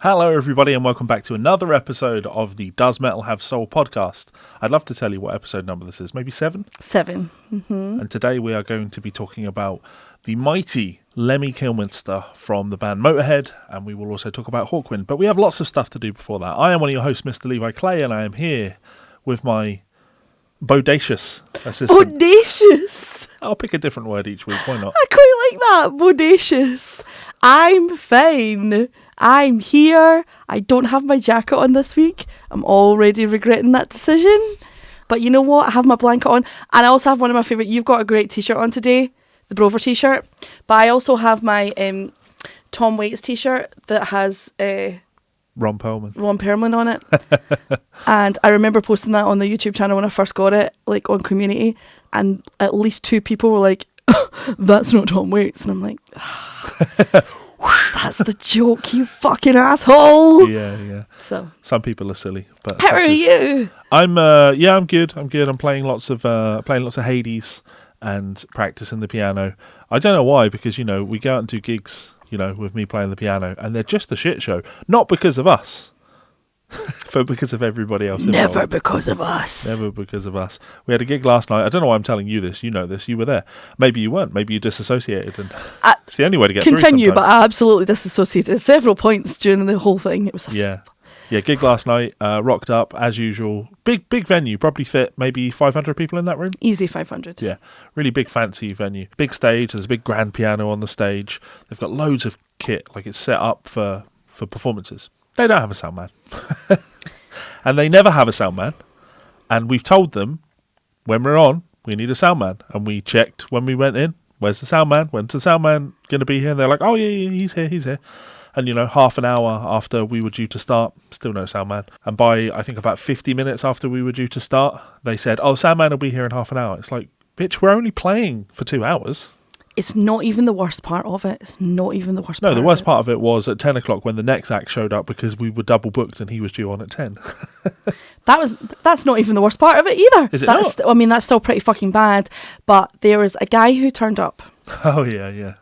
Hello everybody and welcome back to another episode of the Does Metal Have Soul podcast. I'd love to tell you what episode number this is, maybe 7? 7. Mm-hmm. And today we are going to be talking about the mighty Lemmy from the band Motorhead, and we will also talk about Hawkwind, but we have lots of stuff to do before that. I am one of your hosts, Mr. Levi Clay, and I am here with my bodacious assistant. Bodacious? I'll pick a different word each week, why not? I quite like that, bodacious. I'm fine. I'm here. I don't have my jacket on this week. I'm already regretting that decision. But you know what? I have my blanket on. And I also have one of my favourite... You've got a great t-shirt on today. The Brover t-shirt. But I also have my Tom Waits t-shirt that has... Ron Perlman on it. And I remember posting that on the YouTube channel when I first got it, like on Community. And at least 2 people were like, that's not Tom Waits. And I'm like... That's the joke, you fucking asshole. Yeah. So some people are silly, but how are you? I'm good. I'm playing lots of Hades and practicing the piano. I don't know why, because we go out and do gigs, with me playing the piano, and they're just a shit show. Not because of us, but because of everybody else involved. Never because of us. Never because of us. We had a gig last night. I don't know why I'm telling you this. You know this. You were there. Maybe you weren't. Maybe you disassociated. And it's the only way to get continue, through but I absolutely disassociated at several points during the whole thing. It was gig last night. Rocked up as usual. Big venue. Probably fit maybe 500 people in that room. Easy 500. Yeah, really big fancy venue. Big stage. There's a big grand piano on the stage. They've got loads of kit. Like it's set up for performances. They don't have a sound man. And they never have a sound man. And we've told them, when we're on, we need a sound man. And we checked when we went in, where's the sound man? When's the sound man going to be here? And they're like, oh, yeah, he's here. And, half an hour after we were due to start, still no sound man. And by, I think, about 50 minutes after we were due to start, they said, oh, sound man will be here in half an hour. It's like, bitch, we're only playing for 2 hours. It's not even the worst part of it. No, the worst part of it was at 10 o'clock when the next act showed up because we were double booked and he was due on at 10. That's not even the worst part of it either. Is it not? I mean, that's still pretty fucking bad. But there was a guy who turned up. Oh, yeah. There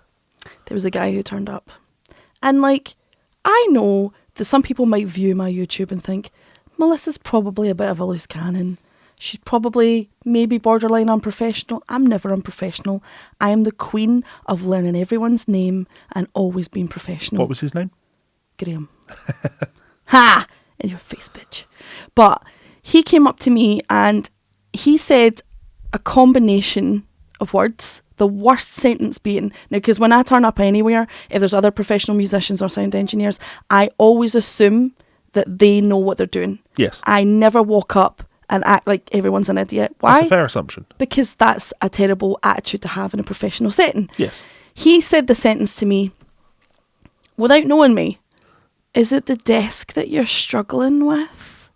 was a guy who turned up. And, I know that some people might view my YouTube and think, Melissa's probably a bit of a loose cannon. She's probably maybe borderline unprofessional. I'm never unprofessional. I am the queen of learning everyone's name and always being professional. What was his name? Graham. Ha! In your face, bitch. But he came up to me and he said a combination of words. The worst sentence being, now because when I turn up anywhere, if there's other professional musicians or sound engineers, I always assume that they know what they're doing. Yes. I never walk up and act like everyone's an idiot. Why? That's a fair assumption. Because that's a terrible attitude to have in a professional setting. Yes. He said the sentence to me, without knowing me, is it the desk that you're struggling with?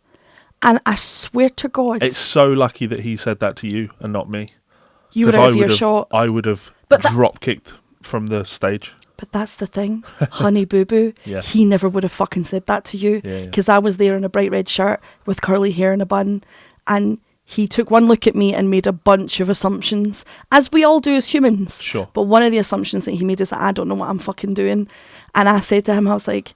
And I swear to God. It's so lucky that he said that to you and not me. You were out of earshot. I would have drop kicked from the stage. But that's the thing, honey boo boo. Yeah. He never would have fucking said that to you because I was there in a bright red shirt with curly hair and a bun, and he took one look at me and made a bunch of assumptions, as we all do as humans. Sure. But one of the assumptions that he made is that I don't know what I'm fucking doing, and I said to him, I was like,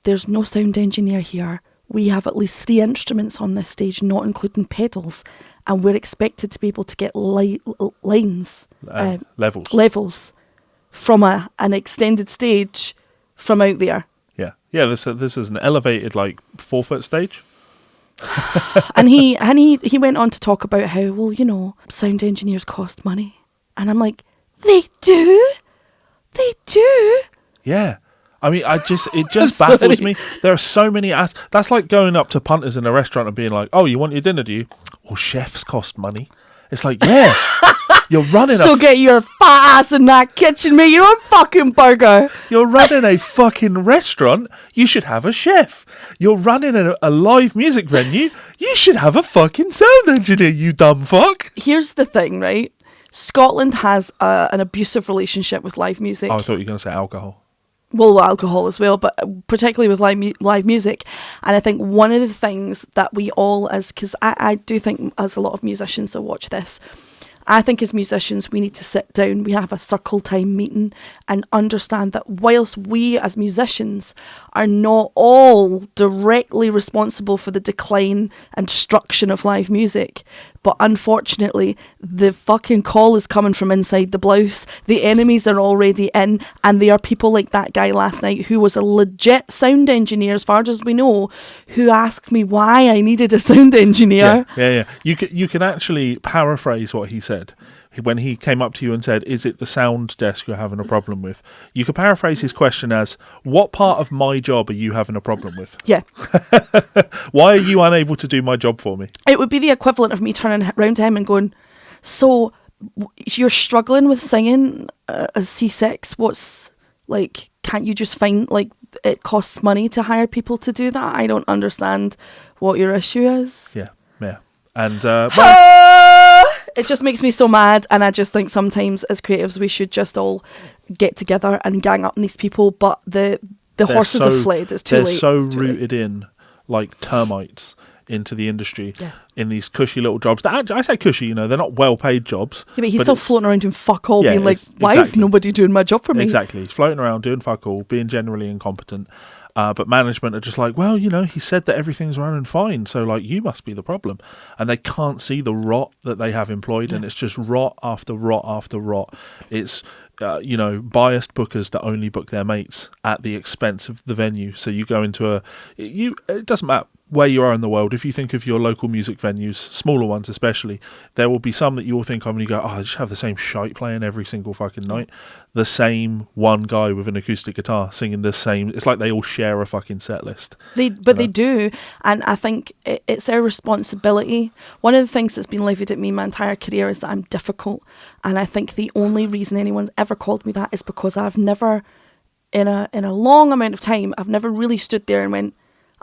"There's no sound engineer here. We have at least 3 instruments on this stage, not including pedals, and we're expected to be able to get levels from an extended stage from out there." Yeah. This is an elevated 4-foot stage. and he went on to talk about how sound engineers cost money, and I'm like, they do. Yeah. I mean, it just baffles me. There are so many that's like going up to punters in a restaurant and being like, "Oh, you want your dinner, do you?" Well, chefs cost money. It's like, yeah, you're running get your fat ass in that kitchen, mate. Your own fucking burger. You're running a fucking restaurant. You should have a chef. You're running a live music venue. You should have a fucking sound engineer, you dumb fuck. Here's the thing, right? Scotland has an abusive relationship with live music. Oh, I thought you were going to say alcohol. Well, alcohol as well, but particularly with live music. And I think one of the things that we all, because I do think as a lot of musicians that watch this, I think as musicians, we need to sit down, we have a circle time meeting and understand that whilst we as musicians are not all directly responsible for the decline and destruction of live music, but unfortunately, the fucking call is coming from inside the blouse. The enemies are already in, and they are people like that guy last night who was a legit sound engineer, as far as we know, who asked me why I needed a sound engineer. Yeah. You can actually paraphrase what he said. When he came up to you and said, is it the sound desk you're having a problem with? You could paraphrase his question as, what part of my job are you having a problem with? Yeah. Why are you unable to do my job for me? It would be the equivalent of me turning around to him and going, so you're struggling with singing a C6? What's, like, can't you just find, like, it costs money to hire people to do that? I don't understand what your issue is. Yeah. And, it just makes me so mad, and I just think sometimes as creatives we should just all get together and gang up on these people, but the horses have fled. It's too late. They're so rooted in like termites into the industry in these cushy little jobs. That I say cushy, they're not well paid jobs. Yeah, but he's still floating around doing fuck all, being like, why is nobody doing my job for me? Exactly. He's floating around doing fuck all, being generally incompetent. But management are just like, well, he said that everything's running fine, so like you must be the problem. And they can't see the rot that they have employed, and it's just rot after rot after rot. It's biased bookers that only book their mates at the expense of the venue. So you go into it doesn't matter where you are in the world. If you think of your local music venues, smaller ones especially, there will be some that you will think of and you go, I just have the same shite playing every single fucking night. The same one guy with an acoustic guitar singing the same. It's like they all share a fucking set list. They do, and I think it's our responsibility. One of the things that's been levied at me my entire career is that I'm difficult, and I think the only reason anyone's ever called me that is because I've never, in a long amount of time, I've never really stood there and went,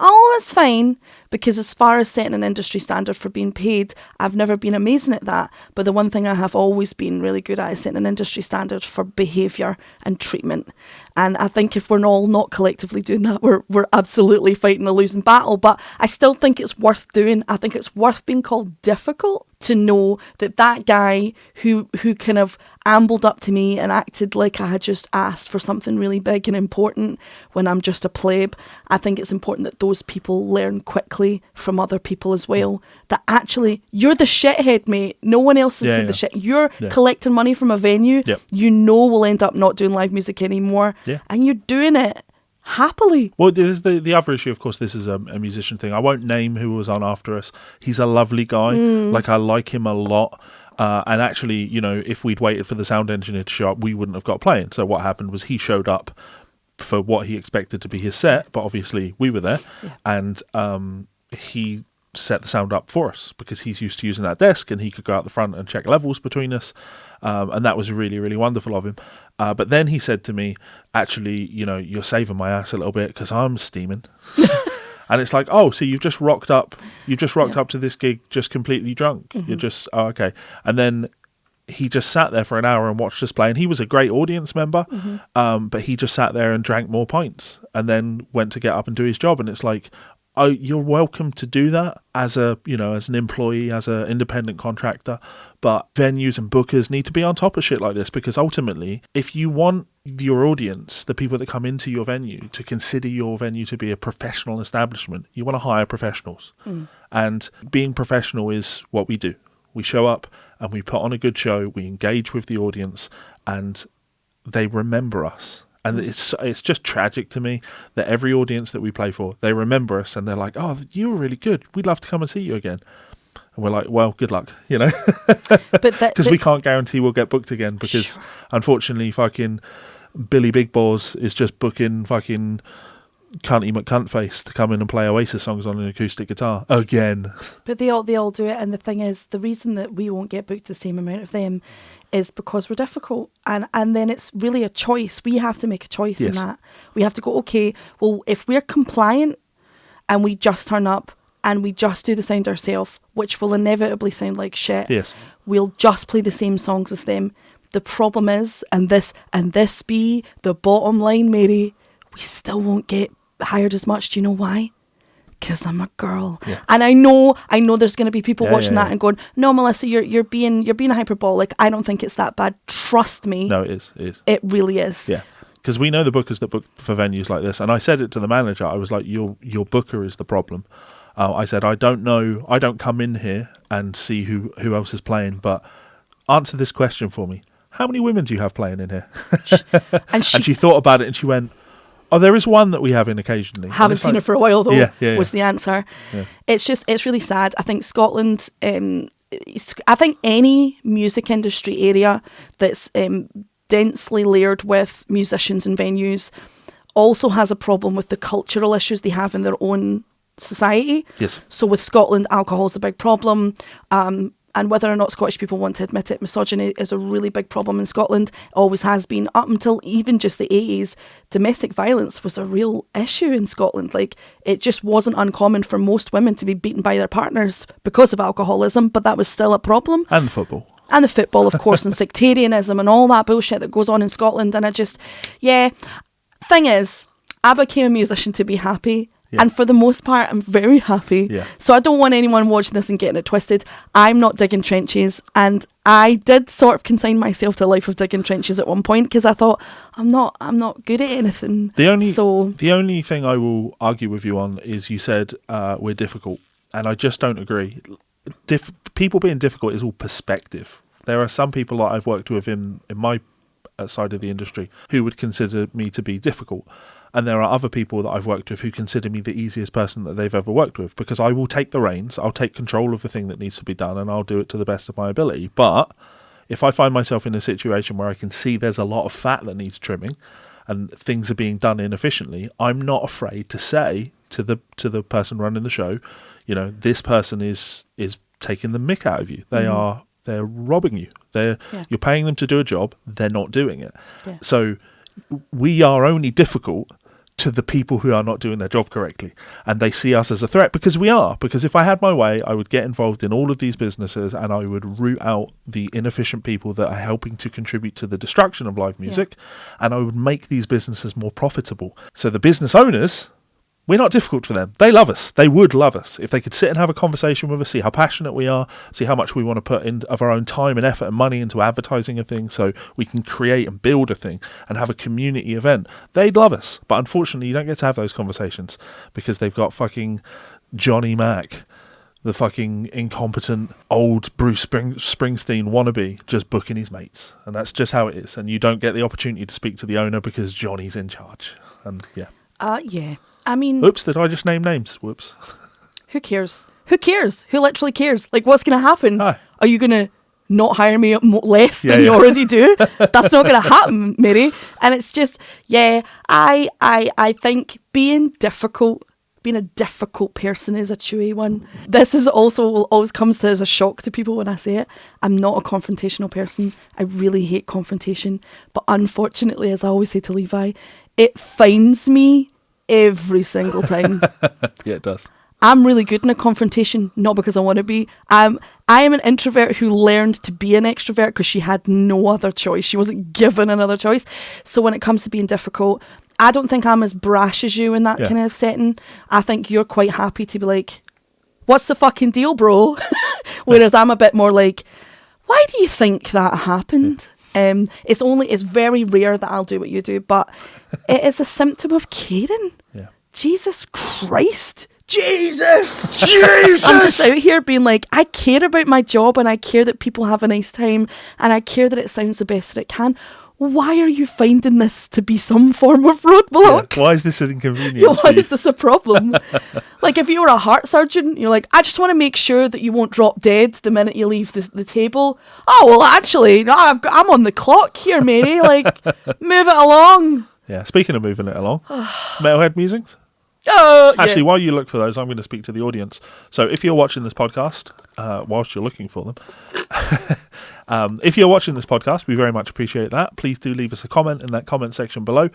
oh, that's fine, because as far as setting an industry standard for being paid, I've never been amazing at that. But the one thing I have always been really good at is setting an industry standard for behaviour and treatment. And I think if we're all not collectively doing that, we're absolutely fighting a losing battle. But I still think it's worth doing. I think it's worth being called difficult to know that guy who kind of ambled up to me and acted like I had just asked for something really big and important when I'm just a plebe. I think it's important that those people learn quickly from other people as well, that actually you're the shithead, mate. No one else is the shit. You're collecting money from a venue will end up not doing live music anymore, and you're doing it happily. Well, there's the other issue, of course. This is a musician thing. I won't name who was on after us. He's a lovely guy. Like, I like him a lot. And actually, if we'd waited for the sound engineer to show up, we wouldn't have got playing. So what happened was he showed up for what he expected to be his set, but obviously we were there, and he set the sound up for us because he's used to using that desk, and he could go out the front and check levels between us, and that was really, really wonderful of him. But then he said to me, actually, you're saving my ass a little bit because I'm steaming. And it's like, oh, so you've just rocked up to this gig just completely drunk. You're just, okay. And then he just sat there for an hour and watched us play, and he was a great audience member, but he just sat there and drank more pints and then went to get up and do his job. And it's like, oh, you're welcome to do that as as an employee, as an independent contractor, but venues and bookers need to be on top of shit like this, because ultimately, if you want your audience, the people that come into your venue, to consider your venue to be a professional establishment, you want to hire professionals. And being professional is what we do. We show up and we put on a good show, we engage with the audience, and they remember us. And it's just tragic to me that every audience that we play for, they remember us and they're like, oh, you were really good. We'd love to come and see you again. And we're like, well, good luck, because we can't guarantee we'll get booked again, because unfortunately fucking Billy Big Balls is just booking fucking Cunty McCuntface to come in and play Oasis songs on an acoustic guitar again. But they all do it, and the thing is, the reason that we won't get booked the same amount of them is because we're difficult, and then it's really a choice. We have to make a choice in that. We have to go, okay, well, if we're compliant and we just turn up and we just do the sound ourselves, which will inevitably sound like shit, we'll just play the same songs as them. The problem is, and this be the bottom line, Mary, we still won't get hired as much. Do you know why? because I'm a girl. Yeah. And I know there's going to be people watching yeah. that and going, no, Melissa, you're being hyperbolic. I don't think it's that bad. Trust me. No, it is. It really is. Yeah. Because we know the bookers that book for venues like this. And I said it to the manager. I was like, your booker is the problem. I said, I don't know. I don't come in here and see who else is playing, but answer this question for me. How many women do you have playing in here? And she thought about it and she went, oh, there is one that we have in occasionally. Haven't seen her for a while, though, was the answer. Yeah. It's really sad. I think Scotland, I think any music industry area that's densely layered with musicians and venues also has a problem with the cultural issues they have in their own society. Yes. So with Scotland, alcohol is a big problem. And whether or not Scottish people want to admit it, misogyny is a really big problem in Scotland. Always has been. Up until even just the 80s, domestic violence was a real issue in Scotland. Like, it just wasn't uncommon for most women to be beaten by their partners because of alcoholism, but that was still a problem. And football. And the football, of course, and sectarianism and all that bullshit that goes on in Scotland. And thing is, I became a musician to be happy. Yeah. And for the most part, I'm very happy. Yeah. So I don't want anyone watching this and getting it twisted. I'm not digging trenches. And I did sort of consign myself to a life of digging trenches at one point because I thought, I'm not good at anything. The only thing I will argue with you on is you said we're difficult. And I just don't agree. People being difficult is all perspective. There are some people that I've worked with in my side of the industry who would consider me to be difficult. And there are other people that I've worked with who consider me the easiest person that they've ever worked with because I will take the reins, I'll take control of the thing that needs to be done, and I'll do it to the best of my ability. But if I find myself in a situation where I can see there's a lot of fat that needs trimming and things are being done inefficiently, I'm not afraid to say to the person running the show, this person is taking the mick out of you. They're robbing you. You're paying them to do a job, they're not doing it. Yeah. So we are only difficult to the people who are not doing their job correctly, and they see us as a threat because we are. Because if I had my way, I would get involved in all of these businesses and I would root out the inefficient people that are helping to contribute to the destruction of live music, and I would make these businesses more profitable. So the business owners, we're not difficult for them. They love us. They would love us if they could sit and have a conversation with us, see how passionate we are, see how much we want to put in of our own time and effort and money into advertising a thing so we can create and build a thing and have a community event. They'd love us. But unfortunately, you don't get to have those conversations because they've got fucking Johnny Mac, the fucking incompetent old Bruce Springsteen wannabe, just booking his mates. And that's just how it is. And you don't get the opportunity to speak to the owner because Johnny's in charge. And yeah. I mean... Oops, did I just name names? Whoops. Who cares? Who cares? Who literally cares? Like, what's going to happen? Aye. Are you going to not hire me less than you already do? That's not going to happen, Mary. And it's just, I think being a difficult person is a chewy one. This is also always comes as a shock to people when I say it. I'm not a confrontational person. I really hate confrontation. But unfortunately, as I always say to Levi, it finds me every single time. Yeah, it does. I'm really good in a confrontation, not because I want to be. I am an introvert who learned to be an extrovert because she had no other choice. She wasn't given another choice. So when it comes to being difficult, I don't think I'm as brash as you in that kind of setting. I think you're quite happy to be like, what's the fucking deal, bro? Whereas I'm a bit more like, why do you think that happened? It's very rare that I'll do what you do, but it is a symptom of caring. Yeah. Jesus Christ. Jesus! I'm just out here being like, I care about my job and I care that people have a nice time and I care that it sounds the best that it can. Why are you finding this to be some form of roadblock? Yeah. Why is this an inconvenience? Why is this a problem? Like, if you were a heart surgeon, you're like, I just want to make sure that you won't drop dead the minute you leave the table. Oh, well, actually, no, I'm on the clock here, Mary. Like, move it along. Yeah, speaking of moving it along, Metalhead Musings? Actually, while you look for those, I'm going to speak to the audience. So if you're watching this podcast, whilst you're looking for them, if you're watching this podcast, we very much appreciate that. Please do leave us a comment in that comment section below.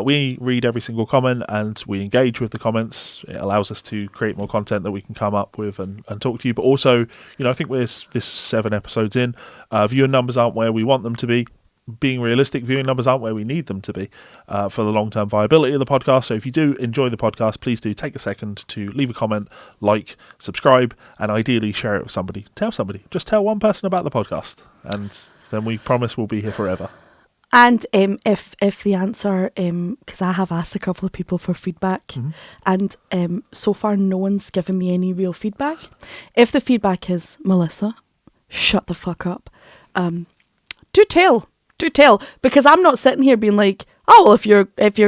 We read every single comment and we engage with the comments. It allows us to create more content that we can come up with and talk to you. But also, I think we're this 7 episodes in. Viewer numbers aren't where we want them to be. being realistic, viewing numbers aren't where we need them to be for the long-term viability of the podcast. So if you do enjoy the podcast, please do take a second to leave a comment, like, subscribe, and ideally share it with somebody. Tell somebody. Just tell one person about the podcast, and then we promise we'll be here forever. And if the answer, because I have asked a couple of people for feedback, and so far no one's given me any real feedback. If the feedback is, Melisa, shut the fuck up, do tell, because I'm not sitting here being like, oh well, if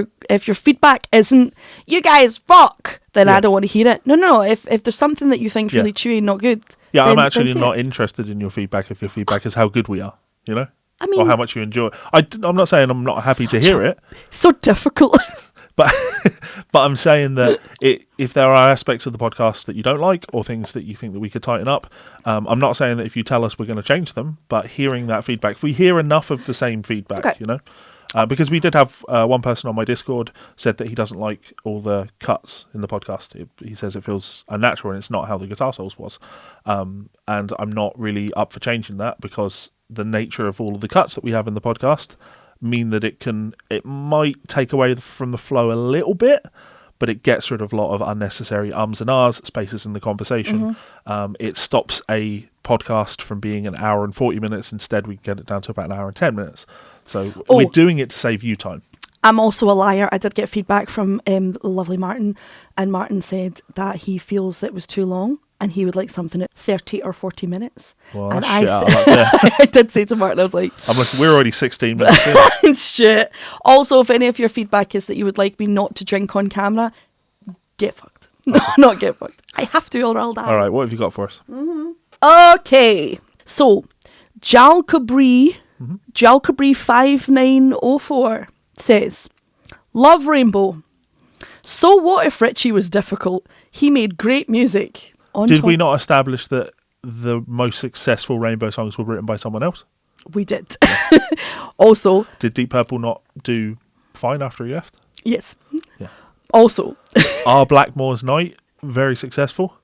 your feedback isn't you guys rock, then I don't want to hear it. No. If there's something that you think's really chewy and not good, I'm actually not interested in your feedback if your feedback is how good we are, you know. I mean, or how much you enjoy it. I'm not saying I'm not happy to hear it. So difficult. But I'm saying that if there are aspects of the podcast that you don't like or things that you think that we could tighten up, I'm not saying that if you tell us we're going to change them, but hearing that feedback, if we hear enough of the same feedback, you know, because we did have one person on my Discord said that he doesn't like all the cuts in the podcast. He says it feels unnatural and it's not how the Guitar Souls was. And I'm not really up for changing that because the nature of all of the cuts that we have in the podcast mean that it might take away from the flow a little bit, but it gets rid of a lot of unnecessary ums and ahs, spaces in the conversation. It stops a podcast from being an hour and 40 minutes. Instead, we get it down to about an hour and 10 minutes. So we're doing it to save you time. I'm also a liar. I did get feedback from the lovely Martin, and Martin said that he feels that it was too long and he would like something at 30 or 40 minutes. Well, and I did say to Martin, I was like, we're already 16 minutes in. Shit. Also, if any of your feedback is that you would like me not to drink on camera, get fucked. Not get fucked. I have to or I'll die. All right, what have you got for us? Okay. So, Jalcabri 5904 says, love Rainbow. So what if Richie was difficult? He made great music. Did we not establish that the most successful Rainbow songs were written by someone else? We did. Also, did Deep Purple not do fine after he left? Yes. Yeah. Also, are Blackmore's Night very successful?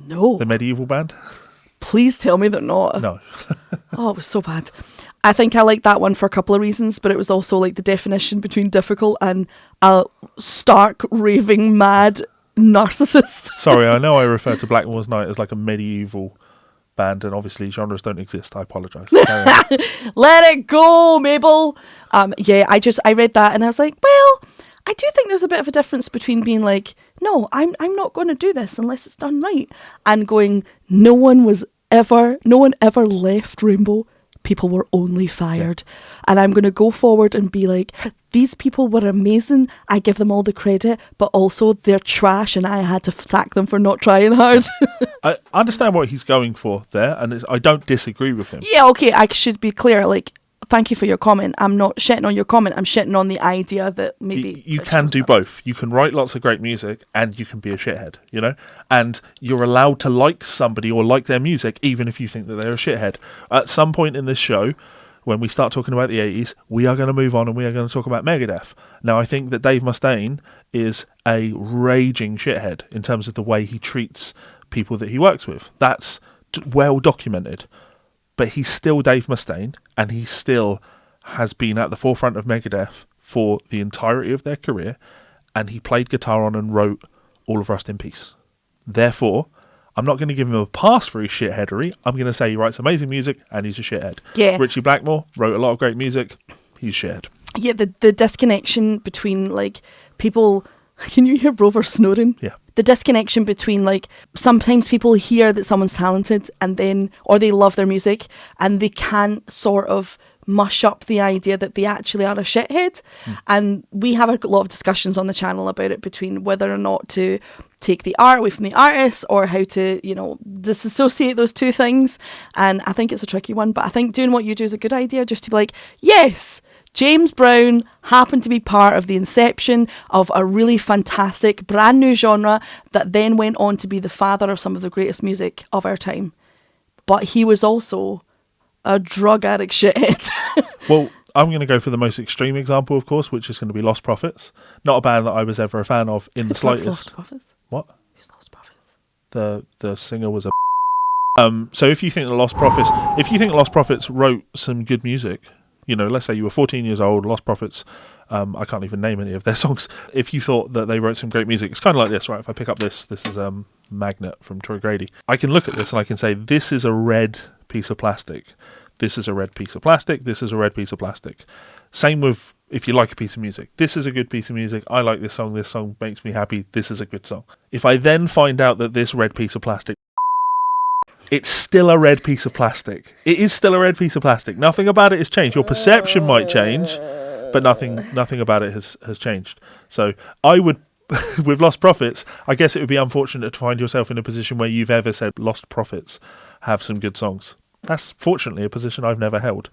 No. The medieval band? Please tell me they're not. No. Oh, it was so bad. I think I liked that one for a couple of reasons, but it was also like the definition between difficult and a stark, raving, mad narcissist. Sorry, I know I refer to Blackmore's Night as like a medieval band, and obviously genres don't exist. I apologise. Let it go, Mabel. I read that and I was like, well, I do think there's a bit of a difference between being like, no, I'm not going to do this unless it's done right, and going, no one ever left Rainbow. People were only fired. And I'm going to go forward and be like, these people were amazing. I give them all the credit, but also they're trash and I had to sack them for not trying hard. I understand what he's going for there, and I don't disagree with him. Yeah, okay, I should be clear. Like, thank you for your comment. I'm not shitting on your comment. I'm shitting on the idea that maybe... You can do both. You can write lots of great music and you can be a shithead, you know? And you're allowed to like somebody or like their music even if you think that they're a shithead. At some point in this show, when we start talking about the 80s, we are going to move on and we are going to talk about Megadeth. Now, I think that Dave Mustaine is a raging shithead in terms of the way he treats people that he works with. That's well documented. But he's still Dave Mustaine, and he still has been at the forefront of Megadeth for the entirety of their career, and he played guitar on and wrote All of Rust in Peace. Therefore, I'm not going to give him a pass for his shitheadery. I'm going to say he writes amazing music, and he's a shithead. Yeah. Richie Blackmore wrote a lot of great music. He's a shithead. Yeah, the disconnection between, like, people... Can you hear Rover snoring? Yeah. The disconnection between, like, sometimes people hear that someone's talented and then, or they love their music and they can't sort of mush up the idea that they actually are a shithead. And we have a lot of discussions on the channel about it, between whether or not to take the art away from the artist or how to, you know, disassociate those two things. And I think it's a tricky one, but I think doing what you do is a good idea, just to be like, yes, James Brown happened to be part of the inception of a really fantastic brand new genre that then went on to be the father of some of the greatest music of our time. But he was also a drug addict shithead. Well, I'm going to go for the most extreme example, of course, which is going to be Lost Prophets. Not a band that I was ever a fan of in the slightest. Lost Prophets? What? Who's Lost Prophets? The singer was a So if you think the Lost Prophets wrote some good music, let's say you were 14 years old, Lost Prophets, I can't even name any of their songs. If you thought that they wrote some great music, it's kind of like this, right? If I pick up this is Magnet from Troy Grady. I can look at this and I can say, this is a red piece of plastic. This is a red piece of plastic. This is a red piece of plastic. Same with if you like a piece of music. This is a good piece of music. I like this song. This song makes me happy. This is a good song. If I then find out that this red piece of plastic, it's still a red piece of plastic. It is still a red piece of plastic. Nothing about it has changed. Your perception might change, but nothing about it has changed. So I would, with Lost Prophets, I guess it would be unfortunate to find yourself in a position where you've ever said Lost Prophets have some good songs. That's fortunately a position I've never held.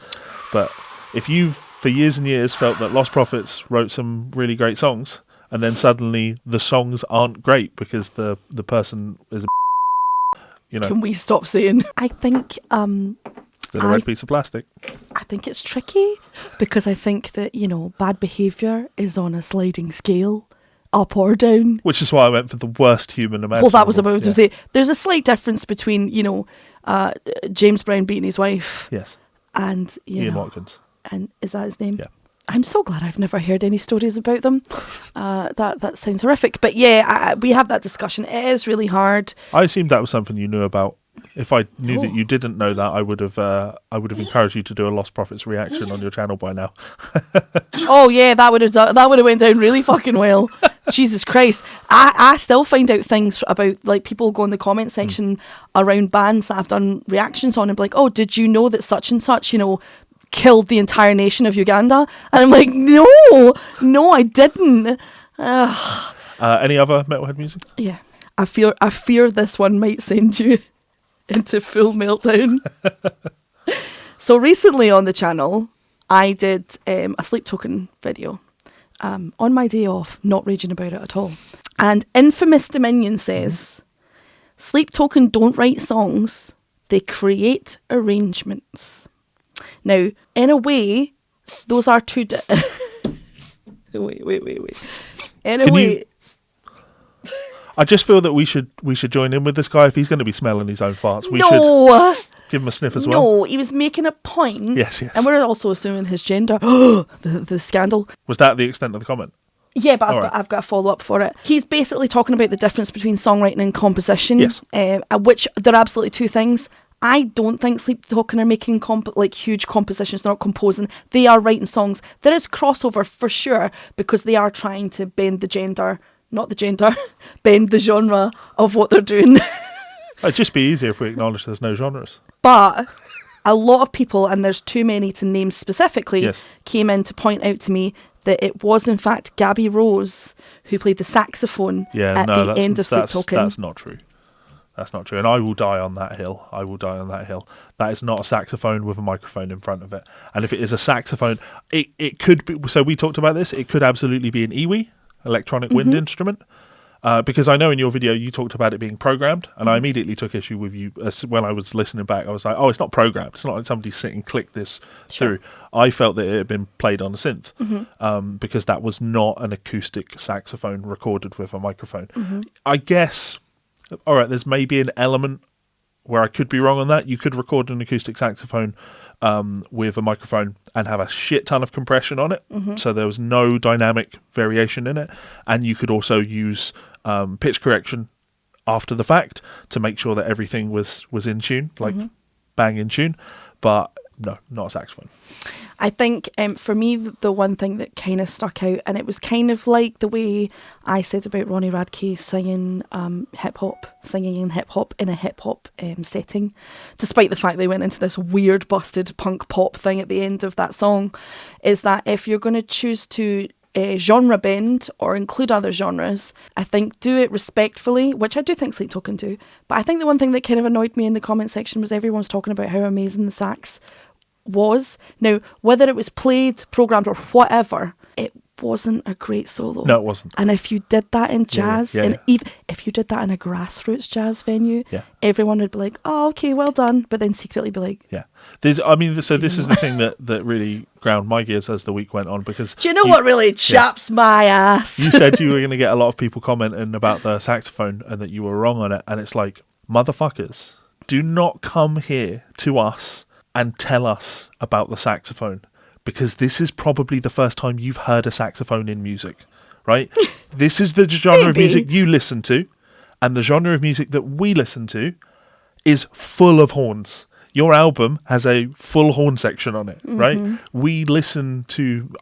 But if you've, for years and years, felt that Lost Prophets wrote some really great songs, and then suddenly the songs aren't great because the person is a Can we stop saying? I think still a red piece of plastic. I think it's tricky because I think that, bad behaviour is on a sliding scale, up or down. Which is why I went for the worst human imaginable. Well, that was what I was going to say. There's a slight difference between, James Brown beating his wife. Yes. And, Ian Watkins. And is that his name? Yeah. I'm so glad I've never heard any stories about them. That sounds horrific. But yeah, we have that discussion. It is really hard. I assumed that was something you knew about. If I knew that you didn't know that, I would have encouraged you to do a Lost Prophets reaction on your channel by now. Oh yeah, that would have went down really fucking well. Jesus Christ. I still find out things about, like, people go in the comment section around bands that I've done reactions on and be like, oh, did you know that such and such, killed the entire nation of Uganda? And I'm like, no, I didn't. Any other Metalhead music? Yeah. I fear this one might send you into full meltdown. So recently on the channel, I did a Sleep Token video on my day off, not raging about it at all. And Infamous Dominion says, Sleep Token don't write songs, they create arrangements. Now, in a way, those are two... Wait. In a way... I just feel that we should join in with this guy if he's going to be smelling his own farts. We should give him a sniff as well. No, he was making a point. Yes. And we're also assuming his gender. the scandal. Was that the extent of the comment? Yeah, but I've got a follow-up for it. He's basically talking about the difference between songwriting and composition. Yes. Which, they're absolutely two things. I don't think Sleep Token are making huge compositions. They're not composing. They are writing songs. There is crossover for sure because they are trying to bend the gender... Not the gender, bend the genre of what they're doing. It'd just be easier if we acknowledge there's no genres. But a lot of people, and there's too many to name specifically, yes, came in to point out to me that it was in fact Gabby Rose who played the saxophone at the end of Sleep Token. That's not true. That's not true. And I will die on that hill. That is not a saxophone with a microphone in front of it. And if it is a saxophone, it could be... So we talked about this. It could absolutely be an iwi, electronic wind instrument, because I know in your video you talked about it being programmed, and I immediately took issue with you when I was listening back. I was like, oh, it's not programmed. It's not like somebody sit and click this through. I felt that it had been played on a synth, because that was not an acoustic saxophone recorded with a microphone. I guess, all right, there's maybe an element where I could be wrong on that. You could record an acoustic saxophone with a microphone and have a shit ton of compression on it, so there was no dynamic variation in it, and you could also use pitch correction after the fact to make sure that everything was in tune, like bang in tune. But no, not a saxophone. I think for me the one thing that kind of stuck out, and it was kind of like the way I said about Ronnie Radke singing in hip hop in a hip hop setting, despite the fact they went into this weird busted punk pop thing at the end of that song, is that if you're going to choose to genre bend or include other genres, I think do it respectfully, which I do think Sleep Token do. But I think the one thing that kind of annoyed me in the comment section was everyone's talking about how amazing the sax was. Now, whether it was played, programmed or whatever, it wasn't a great solo. No, it wasn't. And if you did that in jazz, even if you did that in a grassroots jazz venue, everyone would be like, oh, okay, well done, but then secretly be like... Yeah. This is the thing that really ground my gears as the week went on, because... Do you know what really chaps my ass? You said you were going to get a lot of people commenting about the saxophone and that you were wrong on it, and it's like, motherfuckers, do not come here to us and tell us about the saxophone, because this is probably the first time you've heard a saxophone in music, right? This is the genre of music you listen to, and the genre of music that we listen to is full of horns. Your album has a full horn section on it, right? We listen to...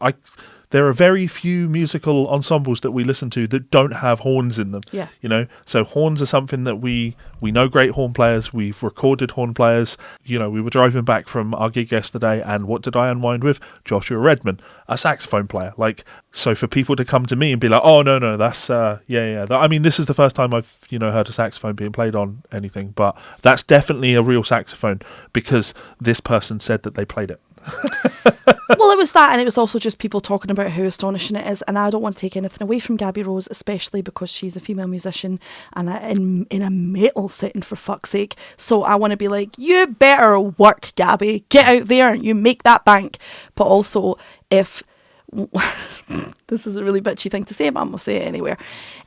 There are very few musical ensembles that we listen to that don't have horns in them. Yeah. You know, so horns are something that we know great horn players. We've recorded horn players. You know, we were driving back from our gig yesterday, and what did I unwind with? Joshua Redman, a saxophone player. Like, so for people to come to me and be like, oh, no, that's, I mean, this is the first time I've, heard a saxophone being played on anything, but that's definitely a real saxophone because this person said that they played it. Well, it was that, and it was also just people talking about how astonishing it is. And I don't want to take anything away from Gabby Rose, especially because she's a female musician and in a metal setting, for fuck's sake. So I want to be like, you better work, Gabby. Get out there and you make that bank. But also, if this is a really bitchy thing to say, but I'm gonna say it anywhere.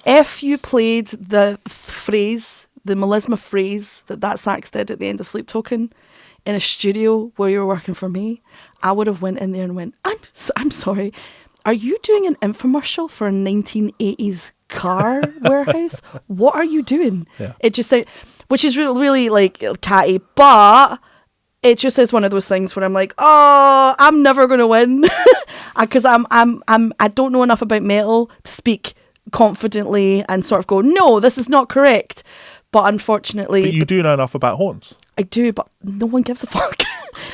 If you played the phrase, the melisma phrase that sax did at the end of Sleep Token in a studio where you were working for me, I would have went in there and went, I'm sorry, are you doing an infomercial for a 1980s car warehouse? What are you doing? Yeah. It just said, which is really, really like catty, but it just is one of those things where I'm like, oh, I'm never going to win because I don't know enough about metal to speak confidently and sort of go, no, this is not correct. But unfortunately... But you do know enough about horns. I do, but no one gives a fuck.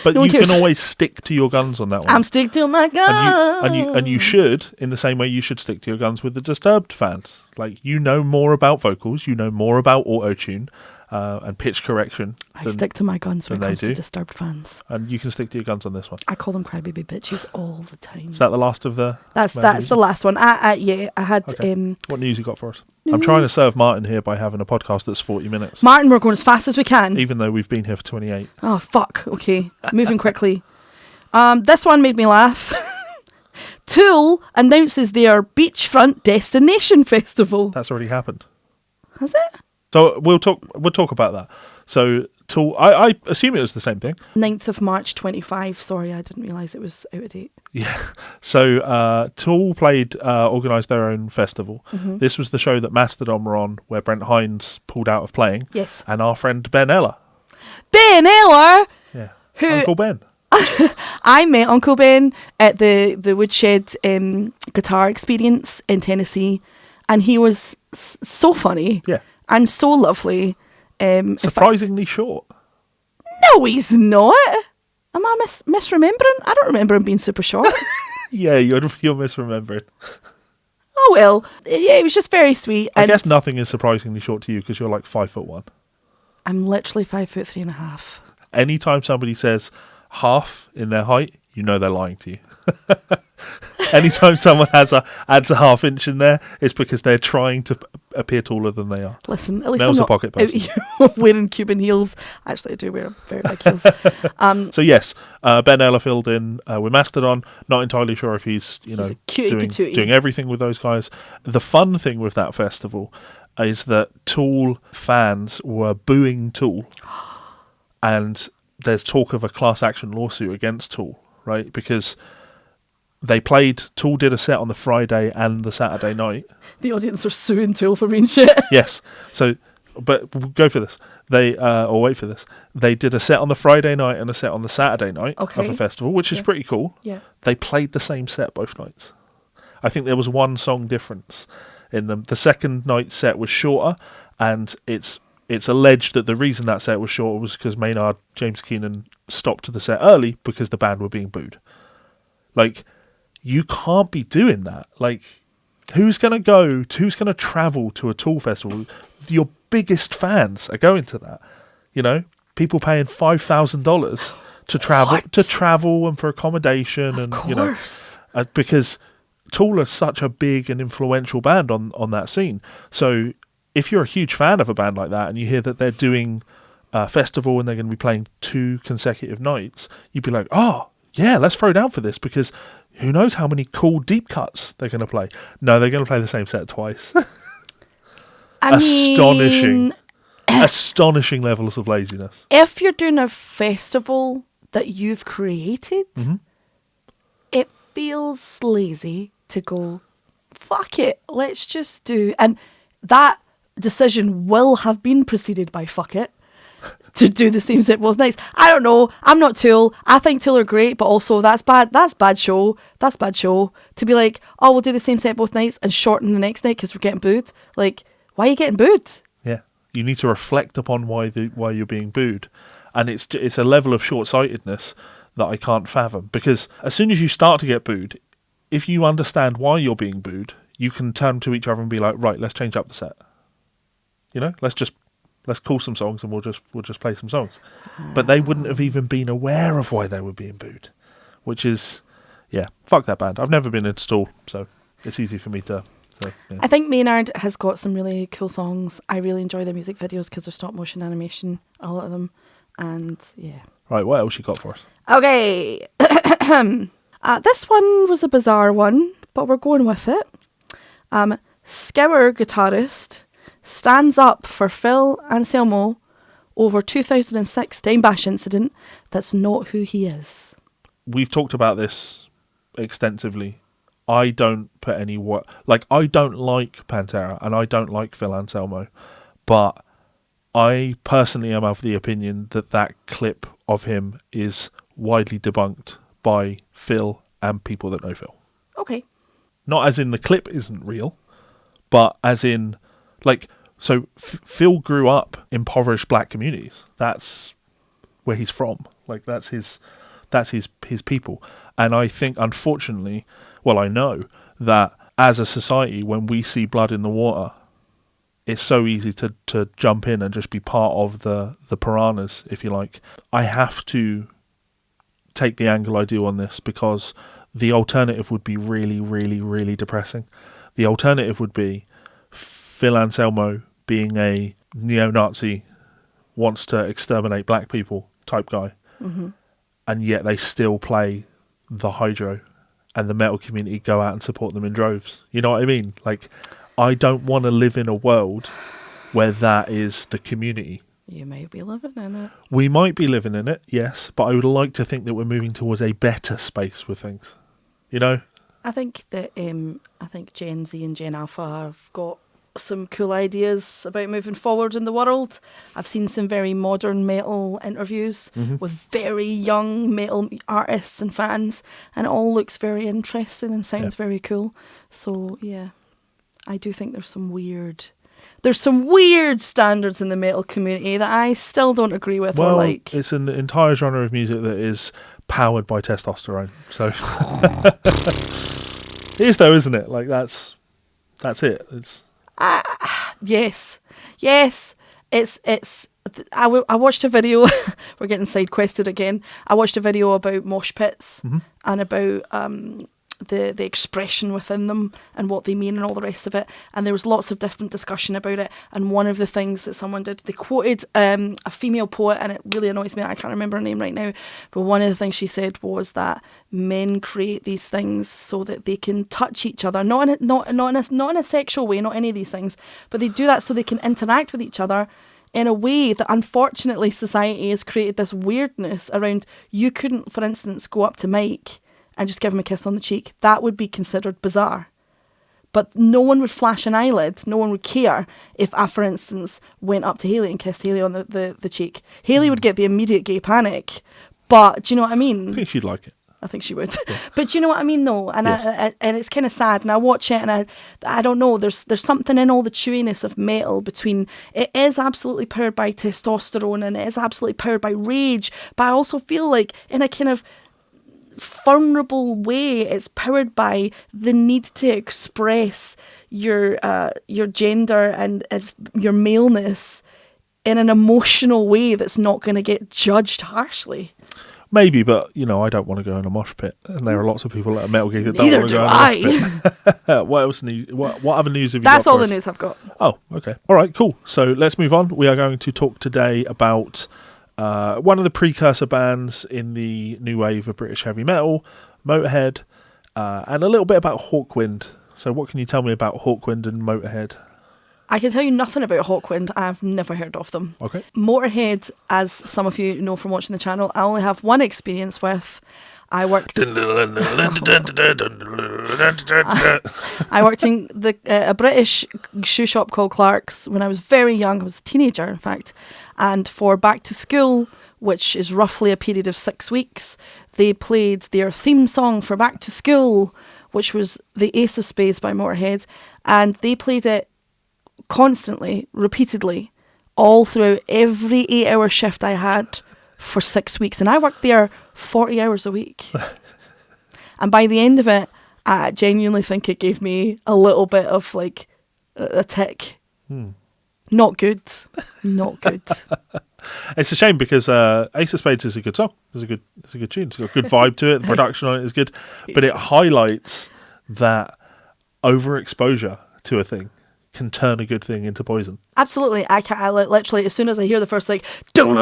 But no, you can always stick to your guns on that one. I'm stick to my guns. And you should, in the same way you should stick to your guns with the Disturbed fans. Like, you know more about vocals, you know more about auto-tune and pitch correction. I stick to my guns when it comes to Disturbed fans. And you can stick to your guns on this one. I call them crybaby bitches all the time. Is that the last of the... That's the last one. I had... Okay. What news you got for us? I'm trying to serve Martin here by having a podcast that's 40 minutes. Martin, we're going as fast as we can. Even though we've been here for 28. Oh, fuck. Okay. Moving quickly. This one made me laugh. Tool announces their beachfront destination festival. That's already happened. Has it? So we'll talk about that. So Tool, I assume it was the same thing. 9th of March 25. Sorry, I didn't realise it was out of date. Yeah. So Tool organised their own festival. Mm-hmm. This was the show that Mastodon were on, where Brent Hines pulled out of playing. Yes. And our friend Ben Eller. Ben Eller? Yeah. Uncle Ben. I met Uncle Ben at the Woodshed guitar experience in Tennessee, and he was so funny. Yeah. And so lovely. Surprisingly short. No, he's not. Am I misremembering? I don't remember him being super short. Yeah, you're misremembering. Oh well, yeah, it was just very sweet. I guess nothing is surprisingly short to you because you're like 5'1". I'm literally 5'3.5". Anytime somebody says half in their height, you know they're lying to you. Anytime someone adds a half inch in there, it's because they're trying to appear taller than they are. Listen, at least Mel's I'm a pocket person. Wearing Cuban heels. Actually, I do wear very big heels. So yes, Ben Eller filled in with Mastodon. Not entirely sure if he's doing everything with those guys. The fun thing with that festival is that Tool fans were booing Tool, and there's talk of a class action lawsuit against Tool, right? Because Tool did a set on the Friday and the Saturday night. The audience are suing Tool for being shit. Yes. So, but we'll go for this. Or wait for this. They did a set on the Friday night and a set on the Saturday night of the festival, which is pretty cool. Yeah. They played the same set both nights. I think there was one song difference in them. The second night set was shorter, and it's alleged that the reason that set was shorter was because Maynard James Keenan stopped the set early because the band were being booed. Like, you can't be doing that. Like, who's going to travel to a Tool festival? Your biggest fans are going to that. You know, people paying $5,000 to travel and for accommodation, and course. Because Tool are such a big and influential band on that scene. So if you're a huge fan of a band like that and you hear that they're doing a festival and they're going to be playing 2 consecutive nights, you'd be like, oh yeah, let's throw down for this, because who knows how many cool deep cuts they're going to play. No, they're going to play the same set twice. Astonishing. astonishing levels of laziness. If you're doing a festival that you've created, it feels lazy to go, fuck it, let's just do. And that decision will have been preceded by fuck it. To do the same set both nights. I don't know. I'm not Tool. I think Tool are great, but also that's bad. That's bad show. That's bad show. To be like, oh, we'll do the same set both nights and shorten the next night because we're getting booed. Like, why are you getting booed? Yeah, you need to reflect upon why you're being booed, and it's a level of short-sightedness that I can't fathom. Because as soon as you start to get booed, if you understand why you're being booed, you can turn to each other and be like, right, let's change up the set. You know, let's call some songs and we'll just play some songs. But they wouldn't have even been aware of why they were being booed, which is, yeah, fuck that band. I've never been installed, so it's easy for me to. So, yeah. I think Maynard has got some really cool songs. I really enjoy their music videos because they're stop motion animation, a lot of them, and yeah. Right, what else you got for us? Okay, this one was a bizarre one, but we're going with it. Scour guitarist stands up for Phil Anselmo over 2006 Dime Bash incident that's not who he is. We've talked about this extensively. I don't put any I don't like Pantera and I don't like Phil Anselmo, but I personally am of the opinion that clip of him is widely debunked by Phil and people that know Phil. Okay. Not as in the clip isn't real, but as in, like, so Phil grew up in impoverished black communities. That's where he's from. Like, that's his people. And I think, unfortunately, well, I know that as a society, when we see blood in the water, it's so easy to jump in and just be part of the piranhas, if you like. I have to take the angle I do on this because the alternative would be really, really, really depressing. The alternative would be Phil Anselmo being a neo-Nazi, wants to exterminate black people type guy, and yet they still play the Hydro and the metal community go out and support them in droves. You know what I mean? Like, I don't want to live in a world where that is the community. You may be living in it. We might be living in it, yes, but I would like to think that we're moving towards a better space with things. You know? I think that Gen Z and Gen Alpha have got some cool ideas about moving forward in the world. I've seen some very modern metal interviews with very young metal artists and fans, and it all looks very interesting and sounds very cool. So yeah, I do think there's some weird standards in the metal community that I still don't agree with. Well, or like. It's an entire genre of music that is powered by testosterone. So it is though, isn't it? Like that's it. It's yes. It's. I watched a video. We're getting side quested again. I watched a video about mosh pits and about the expression within them and what they mean and all the rest of it. And there was lots of different discussion about it. And one of the things that someone did, they quoted a female poet, and it really annoys me. I can't remember her name right now. But one of the things she said was that men create these things so that they can touch each other, not in a sexual way, not any of these things, but they do that so they can interact with each other in a way that unfortunately society has created this weirdness around. You couldn't, for instance, go up to Mike and just give him a kiss on the cheek. That would be considered bizarre. But no one would flash an eyelid. No one would care if I, for instance, went up to Hayley and kissed Hayley on the cheek. Hayley would get the immediate gay panic. But do you know what I mean? I think she'd like it. I think she would. Yeah. But do you know what I mean, though? And yes. And it's kind of sad. And I watch it and I don't know. There's something in all the chewiness of metal between. It is absolutely powered by testosterone and it is absolutely powered by rage. But I also feel like in a kind of vulnerable way, it's powered by the need to express your gender and your maleness in an emotional way that's not going to get judged harshly. Maybe, but I don't want to go in a mosh pit, and there are lots of people at a metal gig that don't want to go in a mosh pit. What else? What other news have you got? That's all the news I've got. Oh, okay, all right, cool. So let's move on. We are going to talk today about one of the precursor bands in the new wave of British heavy metal, Motorhead, and a little bit about Hawkwind. So what can you tell me about Hawkwind and Motorhead? I can tell you nothing about Hawkwind. I've never heard of them. Okay. Motorhead, as some of you know from watching the channel, I only have one experience with. I worked in a British shoe shop called Clark's when I was very young. I was a teenager, in fact. And for back to school, which is roughly a period of 6 weeks, they played their theme song for back to school, which was the Ace of Spades by Motorhead. And they played it constantly, repeatedly, all throughout every 8-hour shift I had for 6 weeks. And I worked there 40 hours a week. And by the end of it, I genuinely think it gave me a little bit of like a tick. Not good. Not good. It's a shame because Ace of Spades is a good song. It's a good tune. It's got a good vibe to it. The production on it is good. But it highlights that overexposure to a thing can turn a good thing into poison. Absolutely. I literally, as soon as I hear the first like, I'm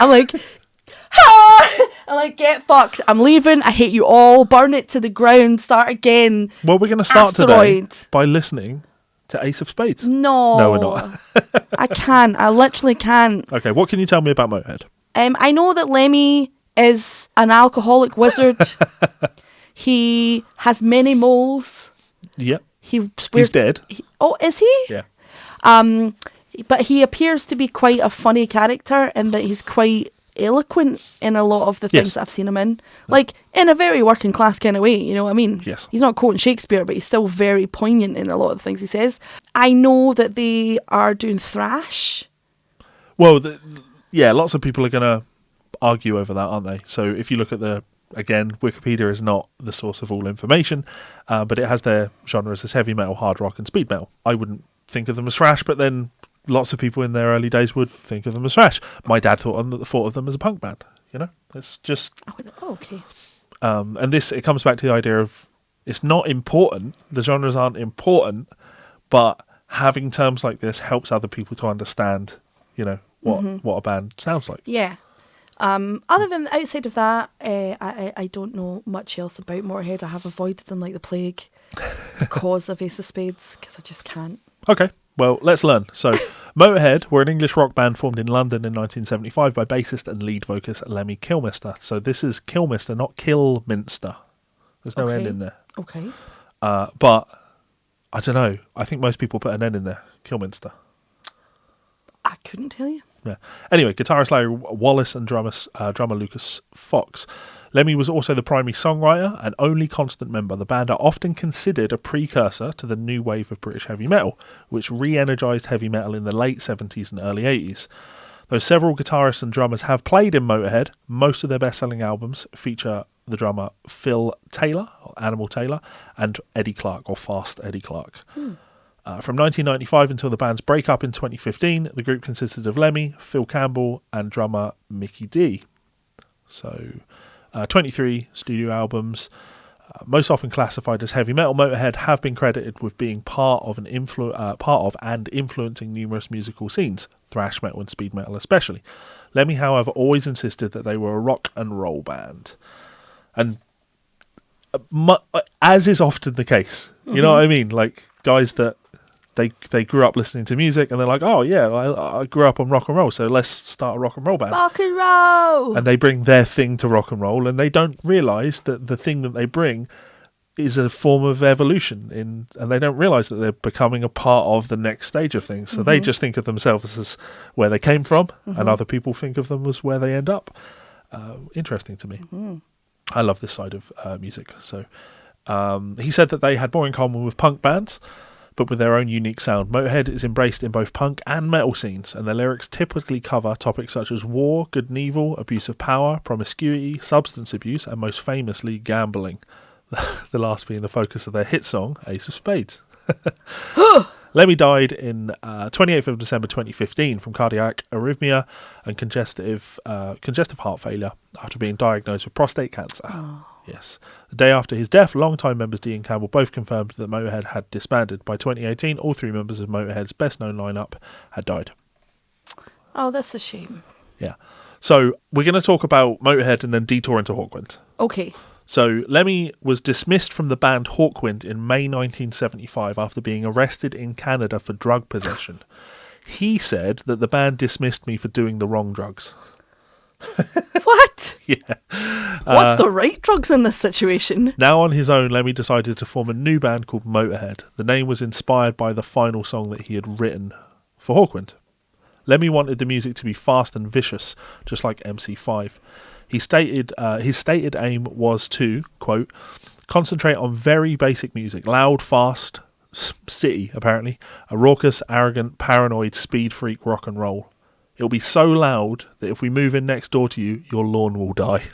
like, I'm like, get fucked. I'm leaving. I hate you all. Burn it to the ground. Start again. Well, we're going to start today by listening to Ace of Spades. No, we're not. I can't. I literally can't. Okay, what can you tell me about Motorhead? I know that Lemmy is an alcoholic wizard. He has many moles. Yep. He's dead. Is he? Yeah. But he appears to be quite a funny character in that he's quite eloquent in a lot of the things that I've seen him in. Like, in a very working class kind of way, you know what I mean? Yes. He's not quoting Shakespeare, but he's still very poignant in a lot of the things he says. I know that they are doing thrash. Well, lots of people are going to argue over that, aren't they? So if you look at again, Wikipedia is not the source of all information, but it has their genres as heavy metal, hard rock, and speed metal. I wouldn't think of them as thrash, but then lots of people in their early days would think of them as thrash. My dad thought of them as a punk band. You know, it's just. Okay. And it comes back to the idea of it's not important. The genres aren't important, but having terms like this helps other people to understand. You know what a band sounds like. Yeah. Other than outside of that, I don't know much else about Motorhead. I have avoided them like the plague because of Ace of Spades, because I just can't. Okay, well, let's learn. So, Motorhead were an English rock band formed in London in 1975 by bassist and lead vocalist Lemmy Kilmister. So this is Kilmister, not Kilminster. There's no N in there. Okay. But, I don't know. I think most people put an N in there. Kilminster. I couldn't tell you. Yeah. Anyway, guitarist Larry Wallace and drummer Lucas Fox. Lemmy was also the primary songwriter and only constant member. The band are often considered a precursor to the new wave of British heavy metal, which re-energised heavy metal in the late 70s and early 80s. Though several guitarists and drummers have played in Motorhead, most of their best-selling albums feature the drummer Phil Taylor, or Animal Taylor, and Eddie Clark, or Fast Eddie Clark. From 1995 until the band's breakup in 2015, the group consisted of Lemmy, Phil Campbell, and drummer Mickey D. So, 23 studio albums, most often classified as heavy metal. Motorhead have been credited with being part of and influencing numerous musical scenes, thrash metal and speed metal especially. Lemmy, however, always insisted that they were a rock and roll band, and as is often the case, you know what I mean? Like guys that. They grew up listening to music and they're like, oh yeah, I grew up on rock and roll, so let's start a rock and roll band. Rock and roll! And they bring their thing to rock and roll, and they don't realise that the thing that they bring is a form of evolution, and they don't realise that they're becoming a part of the next stage of things. So they just think of themselves as where they came from, and other people think of them as where they end up. Interesting to me. I love this side of music. So he said that they had more in common with punk bands, but with their own unique sound. Motorhead is embraced in both punk and metal scenes, and their lyrics typically cover topics such as war, good and evil, abuse of power, promiscuity, substance abuse, and most famously, gambling. The last being the focus of their hit song, Ace of Spades. Lemmy died in 28th of December 2015 from cardiac arrhythmia and congestive heart failure after being diagnosed with prostate cancer. Oh. Yes. The day after his death, longtime members Dee and Campbell both confirmed that Motorhead had disbanded. By 2018, all three members of Motorhead's best-known lineup had died. Oh, that's a shame. Yeah. So we're going to talk about Motorhead and then detour into Hawkwind. Okay. So Lemmy was dismissed from the band Hawkwind in May 1975 after being arrested in Canada for drug possession. He said that the band dismissed me for doing the wrong drugs. What? Yeah. What's the right drugs in this situation? Now on his own, Lemmy decided to form a new band called Motorhead. The name was inspired by the final song that he had written for Hawkwind. Lemmy wanted the music to be fast and vicious, just like MC5. He stated his stated aim was to, quote, concentrate on very basic music, loud, fast, city, apparently, a raucous, arrogant, paranoid, speed freak rock and roll. It'll be so loud that if we move in next door to you, your lawn will die.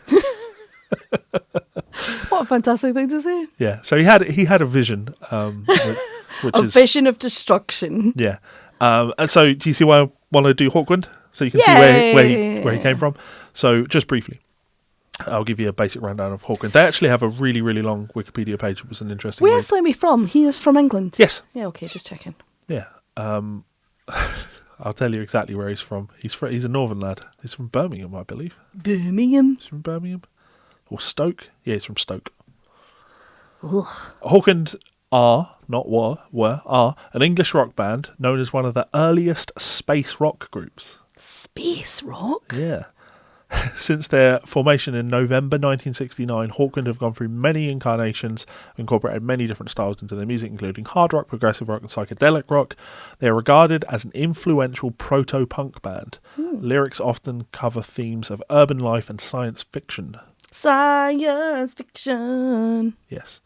What a fantastic thing to say. Yeah, so he had a vision, which A is vision of destruction. yeah. And so do you see why I want to do Hawkwind? So you can see where he came from. So just briefly, I'll give you a basic rundown of Hawkwind. They actually have a really, really long Wikipedia page. It was an interesting Where's Lemmy from? He is from England. Yes. Yeah, okay, just checking. Yeah. I'll tell you exactly where he's from. He's a northern lad. He's from Birmingham, I believe. Birmingham. He's from Birmingham. Or Stoke. Yeah, he's from Stoke. Ugh. Hawkwind are an English rock band known as one of the earliest space rock groups. Space rock? Yeah. Since their formation in November 1969, Hawkwind have gone through many incarnations, incorporated many different styles into their music, including hard rock, progressive rock, and psychedelic rock. They are regarded as an influential proto-punk band. Lyrics often cover themes of urban life and science fiction. Science fiction. Yes.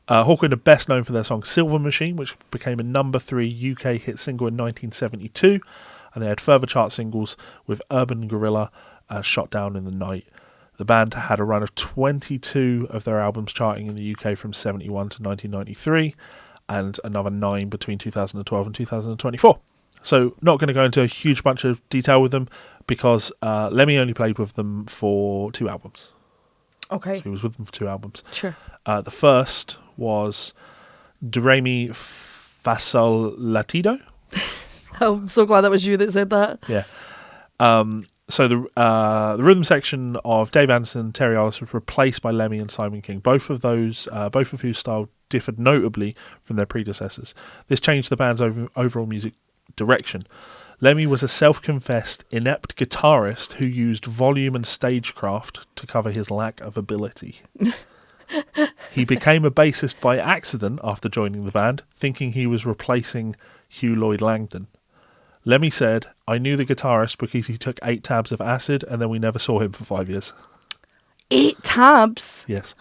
Hawkwind are best known for their song Silver Machine, which became a number 3 UK hit single in 1972, and they had further chart singles with Urban Gorilla, Shot Down in the Night. The band had a run of 22 of their albums charting in the UK from 71 to 1993, and another 9 between 2012 and 2024. So not going to go into a huge bunch of detail with them, because Lemmy only played with them for 2 albums. Okay. So he was with them for 2 albums. Sure. The first was Do Re Mi Fa Sol Latido. I'm so glad that was you that said that. Yeah. So the rhythm section of Dave Anderson, Terry Ollis was replaced by Lemmy and Simon King, both of whose style differed notably from their predecessors. This changed the band's overall music direction. Lemmy was a self-confessed inept guitarist who used volume and stagecraft to cover his lack of ability. He became a bassist by accident after joining the band, thinking he was replacing Hugh Lloyd Langdon. Lemmy said, I knew the guitarist because he took 8 tabs of acid and then we never saw him for 5 years. 8 tabs? Yes.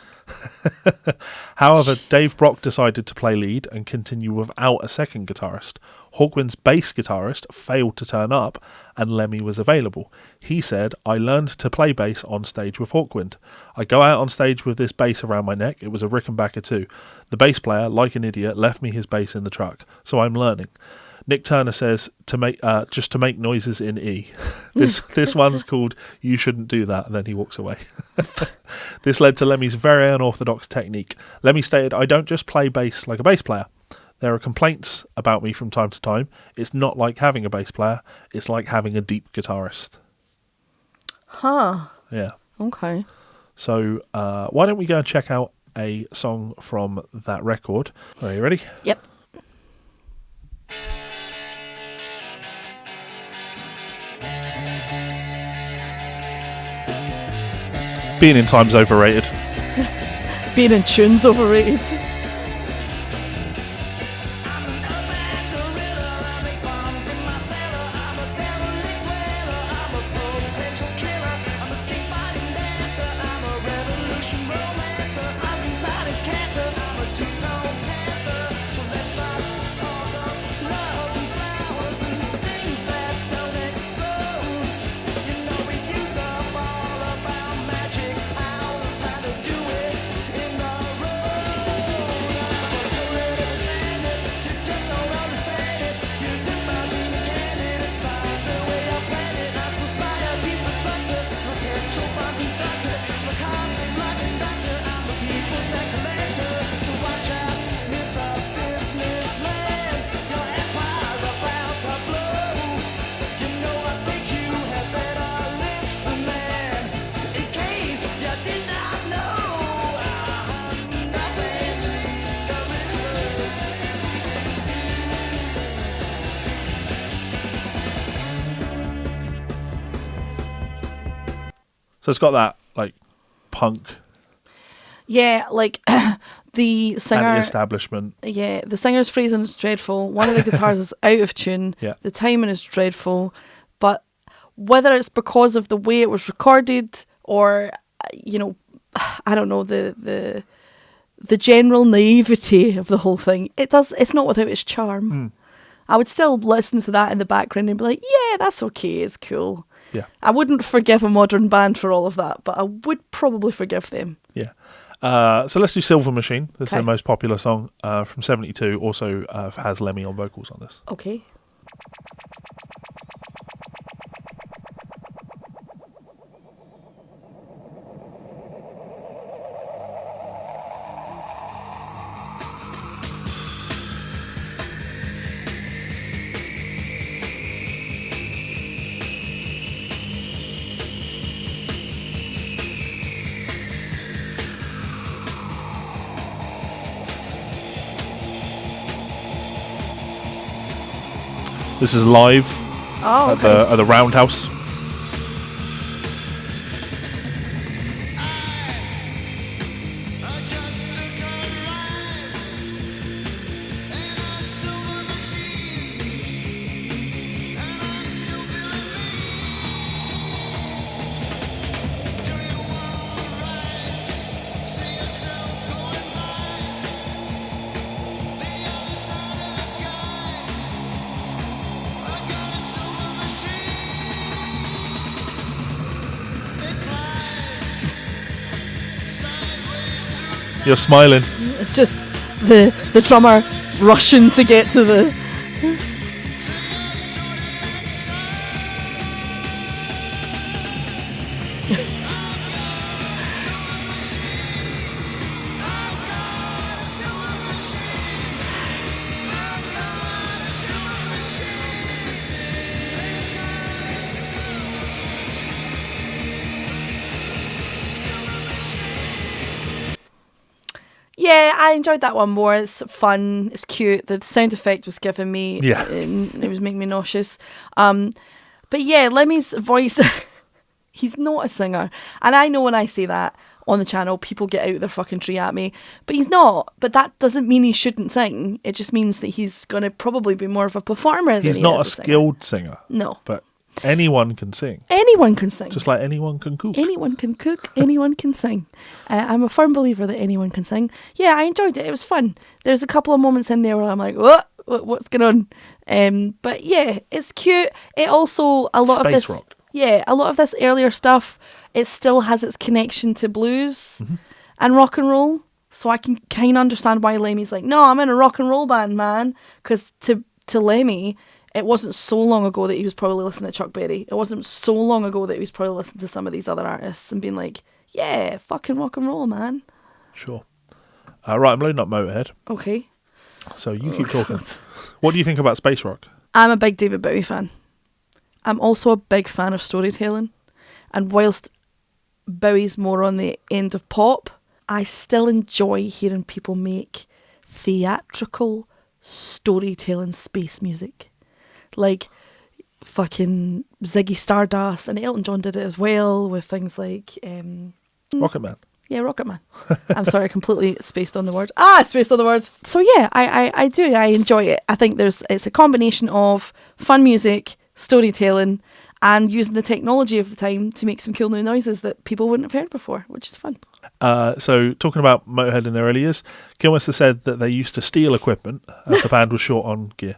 However, Dave Brock decided to play lead and continue without a second guitarist. Hawkwind's bass guitarist failed to turn up and Lemmy was available. He said, I learned to play bass on stage with Hawkwind. I go out on stage with this bass around my neck. It was a Rickenbacker too. The bass player, like an idiot, left me his bass in the truck. So I'm learning. Nick Turner says to make noises in E. This one's called You Shouldn't Do That, and then he walks away. This led to Lemmy's very unorthodox technique. Lemmy stated, I don't just play bass like a bass player. There are complaints about me from time to time. It's not like having a bass player. It's like having a deep guitarist. Huh. Yeah. Okay. So why don't we go and check out a song from that record. Are you ready? Yep. Being in Time's overrated. Being in tune's overrated. So it's got that like punk Yeah, like the singer. anti-establishment. Yeah, the singer's phrasing is dreadful. One of the guitars is out of tune. Yeah. The timing is dreadful. But whether it's because of the way it was recorded or, I don't know, the general naivety of the whole thing, it's not without its charm. I would still listen to that in the background and be like, yeah, that's okay, it's cool. Yeah. I wouldn't forgive a modern band for all of that, but I would probably forgive them. Yeah. So let's do Silver Machine. This is Okay. their most popular song from 72. Also has Lemmy on vocals on this. Okay. This is live Oh, at okay. the Roundhouse. You're smiling. It's just the drummer rushing to get to the... Yeah, I enjoyed that one more. It's fun. It's cute. The sound effect was giving me... Yeah. It was making me nauseous. But yeah, Lemmy's voice... He's not a singer. And I know when I say that on the channel, people get out their fucking tree at me. But he's not. But that doesn't mean he shouldn't sing. It just means that he's going to probably be more of a performer than He's he not a is singer. skilled singer. No. But anyone can sing. Anyone can sing. Just like anyone can cook. Anyone can cook, anyone can sing. I'm a firm believer that anyone can sing. Yeah, I enjoyed it. It was fun. There's a couple of moments in there where I'm like, what's going on? But yeah, it's cute. It also, a lot of Space this... rock. Yeah, a lot of this earlier stuff, it still has its connection to blues and rock and roll. So I can kind of understand why Lemmy's like, no, I'm in a rock and roll band, man. Because to Lemmy... It wasn't so long ago that he was probably listening to Chuck Berry. It wasn't so long ago that he was probably listening to some of these other artists and being like, yeah, fucking rock and roll, man. Sure. Right, I'm loading up Motorhead. Okay. So you keep talking. What do you think about space rock? I'm a big David Bowie fan. I'm also a big fan of storytelling. And whilst Bowie's more on the end of pop, I still enjoy hearing people make theatrical storytelling space music. Like fucking Ziggy Stardust, and Elton John did it as well with things like Rocket Man. yeah, Rocket Man. I'm sorry, I completely spaced on the word. Spaced on the word. So yeah, I do. I enjoy it. I think it's a combination of fun music, storytelling, and using the technology of the time to make some cool new noises that people wouldn't have heard before, which is fun. So talking about Motorhead in their early years, Kilmister said that they used to steal equipment as the band was short on gear.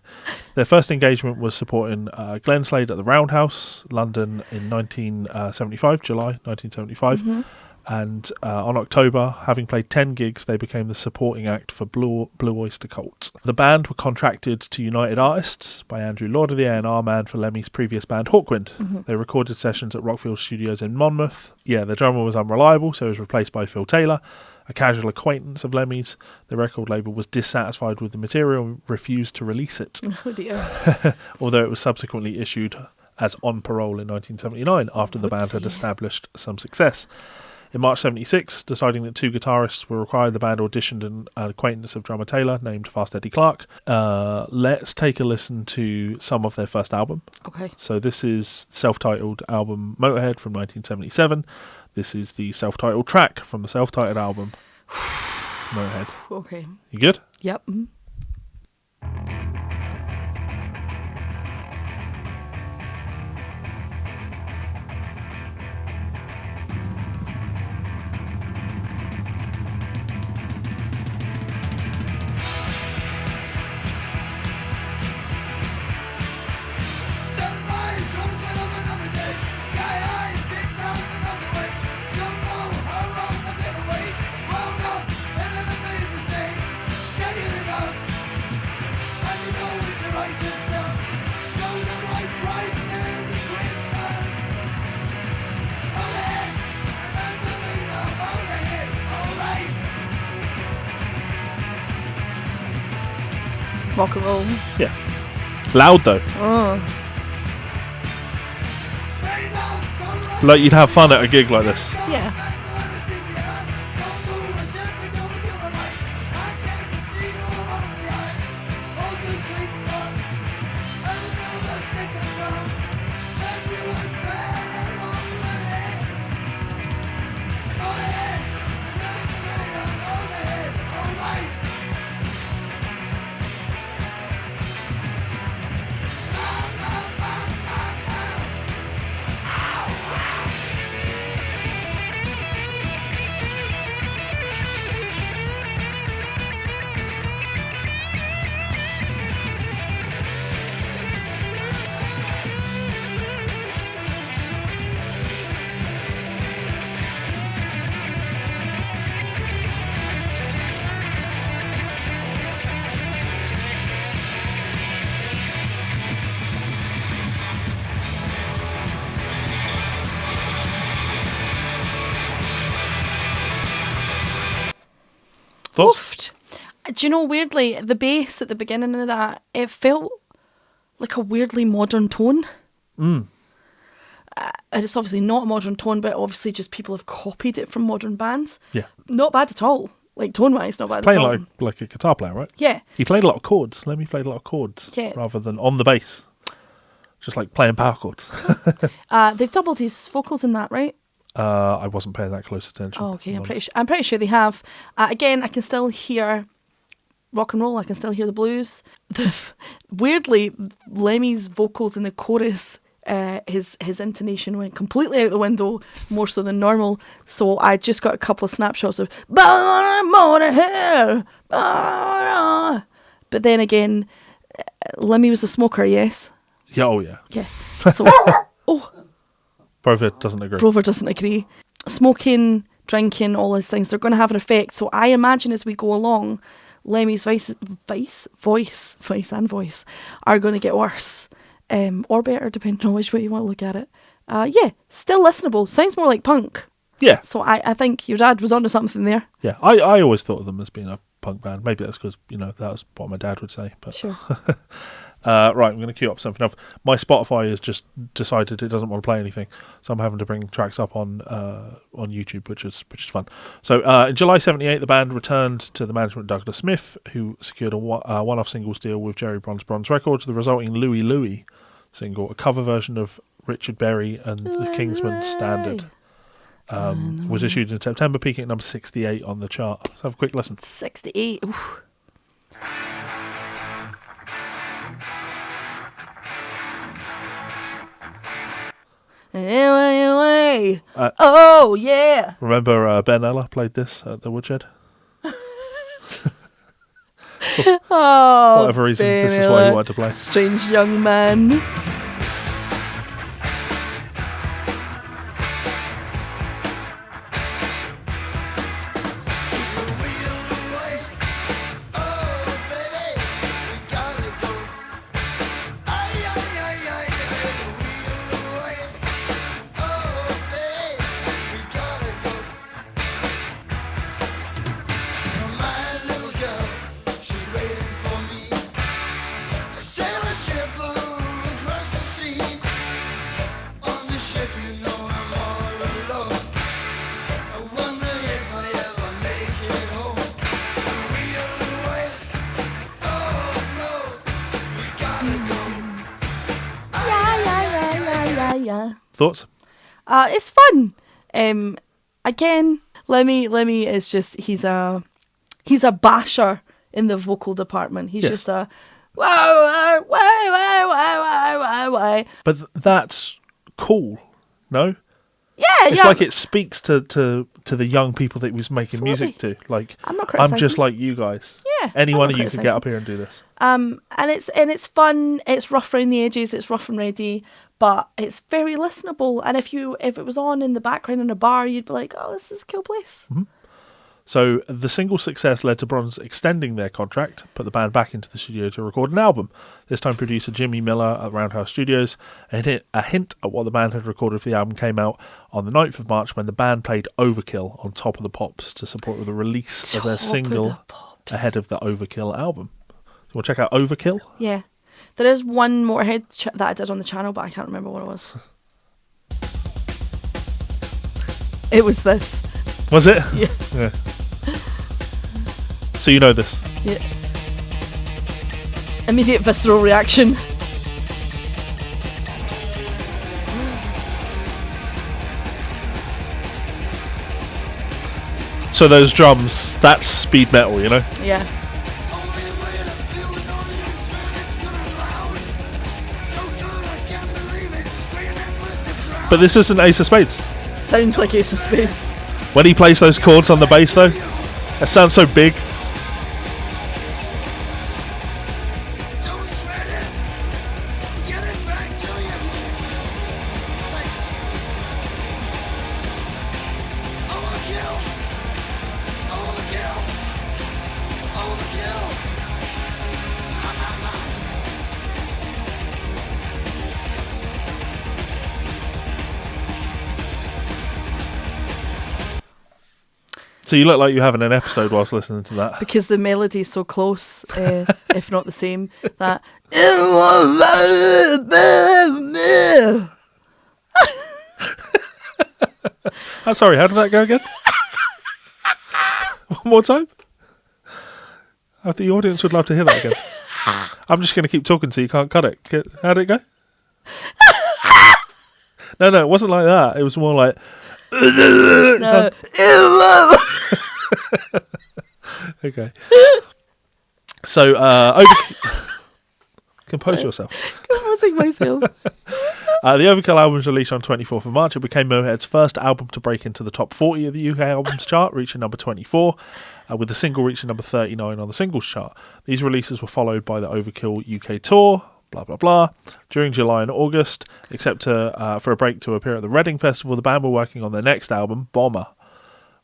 Their first engagement was supporting Glenn Slade at the Roundhouse, London in 1975, July 1975. And on October, having played 10 gigs, they became the supporting act for Blue Oyster Cult. The band were contracted to United Artists by Andrew Lauder, the A&R man for Lemmy's previous band Hawkwind. They recorded sessions at Rockfield Studios in Monmouth. Yeah, the drummer was unreliable, so he was replaced by Phil Taylor, a casual acquaintance of Lemmy's. The record label was dissatisfied with the material and refused to release it, Oh dear. although it was subsequently issued as On Parole in 1979 after the band had Whoopsie. established some success. In March 76, deciding that 2 guitarists were required, the band auditioned an acquaintance of drummer Taylor named Fast Eddie Clark. Let's take a listen to some of their first album. Okay. So this is self-titled album Motorhead from 1977. This is the self-titled track from the self-titled album Motorhead. Okay. You good? Yep. Rock and roll. Yeah. Loud though. Oh. Like you'd have fun at a gig like this. Yeah. Thoughts? Oofed. Do you know, weirdly, the bass at the beginning of that, it felt like a weirdly modern tone. Mm. And it's obviously not a modern tone, but obviously just people have copied it from modern bands. Yeah. Not bad at all. Like, tone-wise, not bad at Playing all. like a guitar player, right? Yeah. He played a lot of chords. Lemmy played a lot of chords rather than on the bass. Just like playing power chords. They've doubled his vocals in that, right? I wasn't paying that close attention. Oh, okay. I'm pretty sure they have. Again, I can still hear rock and roll. I can still hear the blues. Weirdly, Lemmy's vocals in the chorus, his intonation went completely out the window, more so than normal. So I just got a couple of snapshots of Motorhead. But then again, Lemmy was a smoker, yes? Yeah, oh yeah. Yeah. So, oh. Brover doesn't agree. Brover doesn't agree. Smoking, drinking, all these things, they're going to have an effect. So I imagine as we go along, Lemmy's voice are going to get worse. Or better, depending on which way you want to look at it. Yeah, still listenable. Sounds more like punk. Yeah. So I think your dad was onto something there. Yeah, I always thought of them as being a punk band. Maybe that's because, that was what my dad would say. But Sure. Right, I'm going to queue up something else. My Spotify has just decided it doesn't want to play anything, so I'm having to bring tracks up on YouTube, which is fun. So in July '78, the band returned to the management of Douglas Smith, who secured a one-off singles deal with Jerry Bronze Records. The resulting Louie Louie single, a cover version of Richard Berry and the Kingsmen Standard, was issued in September, peaking at number 68 on the chart. Let's have a quick listen. 68. Oof. Anyway. Oh, yeah. Remember Ben Ella played this at the Woodshed? Oh, whatever reason, this is why he wanted to play. Strange young man. yeah. Thoughts? It's fun. Again, Lemmy is just he's a basher in the vocal department. He's Yes. just a why. But that's cool, no? Yeah, It's yeah. like it speaks to the young people that he was making music to. Like, I'm not I'm criticising. just like you guys. Yeah, Any I'm one not of you could get up here and do this. and it's fun. It's rough around the edges. It's rough and ready, but it's very listenable. And if it was on in the background in a bar, you'd be like, oh, this is a cool place. Mm-hmm. So the single's success led to Bronze extending their contract, put the band back into the studio to record an album. This time producer Jimmy Miller at Roundhouse Studios. A hint at what the band had recorded for the album came out on the 9th of March when the band played Overkill on Top of the Pops to support the release of their single ahead of the Overkill album. So we'll check out Overkill. Yeah. There is one more head that I did on the channel, but I can't remember what it was. It was this. Was it? Yeah. So you know this. Yeah. Immediate visceral reaction. So those drums, that's speed metal, you know? Yeah. But this isn't Ace of Spades. Sounds like Ace of Spades. When he plays those chords on the bass, though, it sounds so big. So you look like you're having an episode whilst listening to that. Because the melody is so close, if not the same, that... Oh, sorry, how did that go again? One more time? The audience would love to hear that again. I'm just going to keep talking so you can't cut it. How did it go? No, it wasn't like that. It was more like... No. Okay. So, compose yourself. Composing myself. The Overkill album was released on 24th of March. It became Motorhead's first album to break into the top 40 of the UK albums chart, reaching number 24, with the single reaching number 39 on the singles chart. These releases were followed by the Overkill UK tour, blah, blah, blah. During July and August, except for a break to appear at the Reading Festival, the band were working on their next album, Bomber,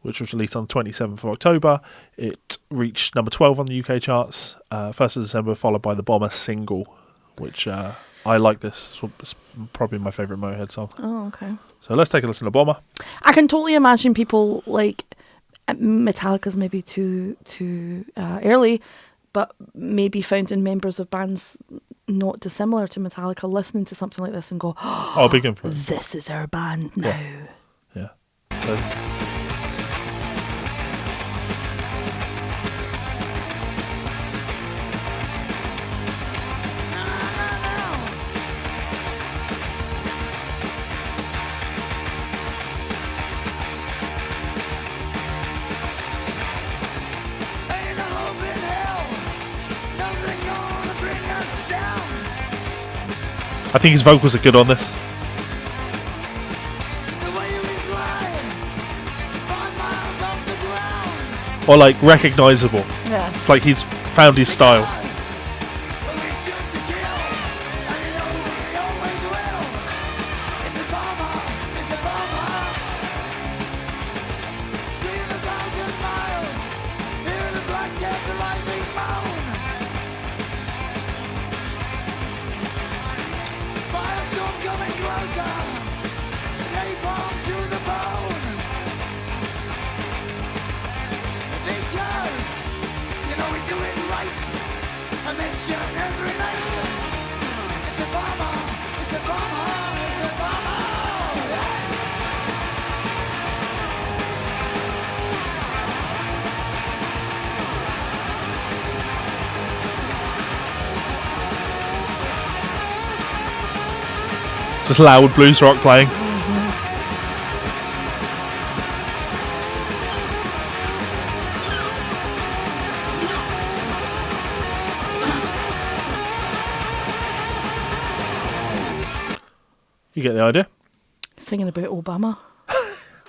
which was released on 27th of October. It reached number 12 on the UK charts, 1st of December, followed by the Bomber single, which I like this. It's probably my favourite Motorhead song. Oh, okay. So let's take a listen to Bomber. I can totally imagine people like Metallica's maybe too early, but maybe founding members of bands not dissimilar to Metallica listening to something like this and go, oh, big influence. This is our band now. Yeah. So, I think his vocals are good on this. Or like recognisable. Yeah. It's like he's found his style. Just loud blues rock playing. You get the idea. Singing about Obama.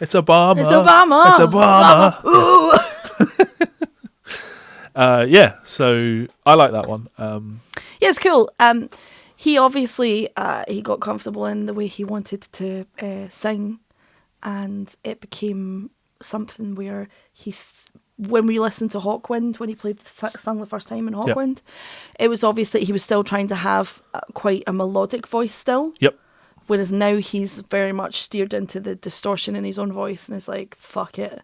It's Obama. It's Obama. It's Obama. Yeah, so I like that one. Yeah, it's cool. He obviously he got comfortable in the way he wanted to sing, and it became something where when we listened to Hawkwind, when he played the song the first time in Hawkwind, it was obvious that he was still trying to have quite a melodic voice still. Yep. Whereas now he's very much steered into the distortion in his own voice and is like, fuck it.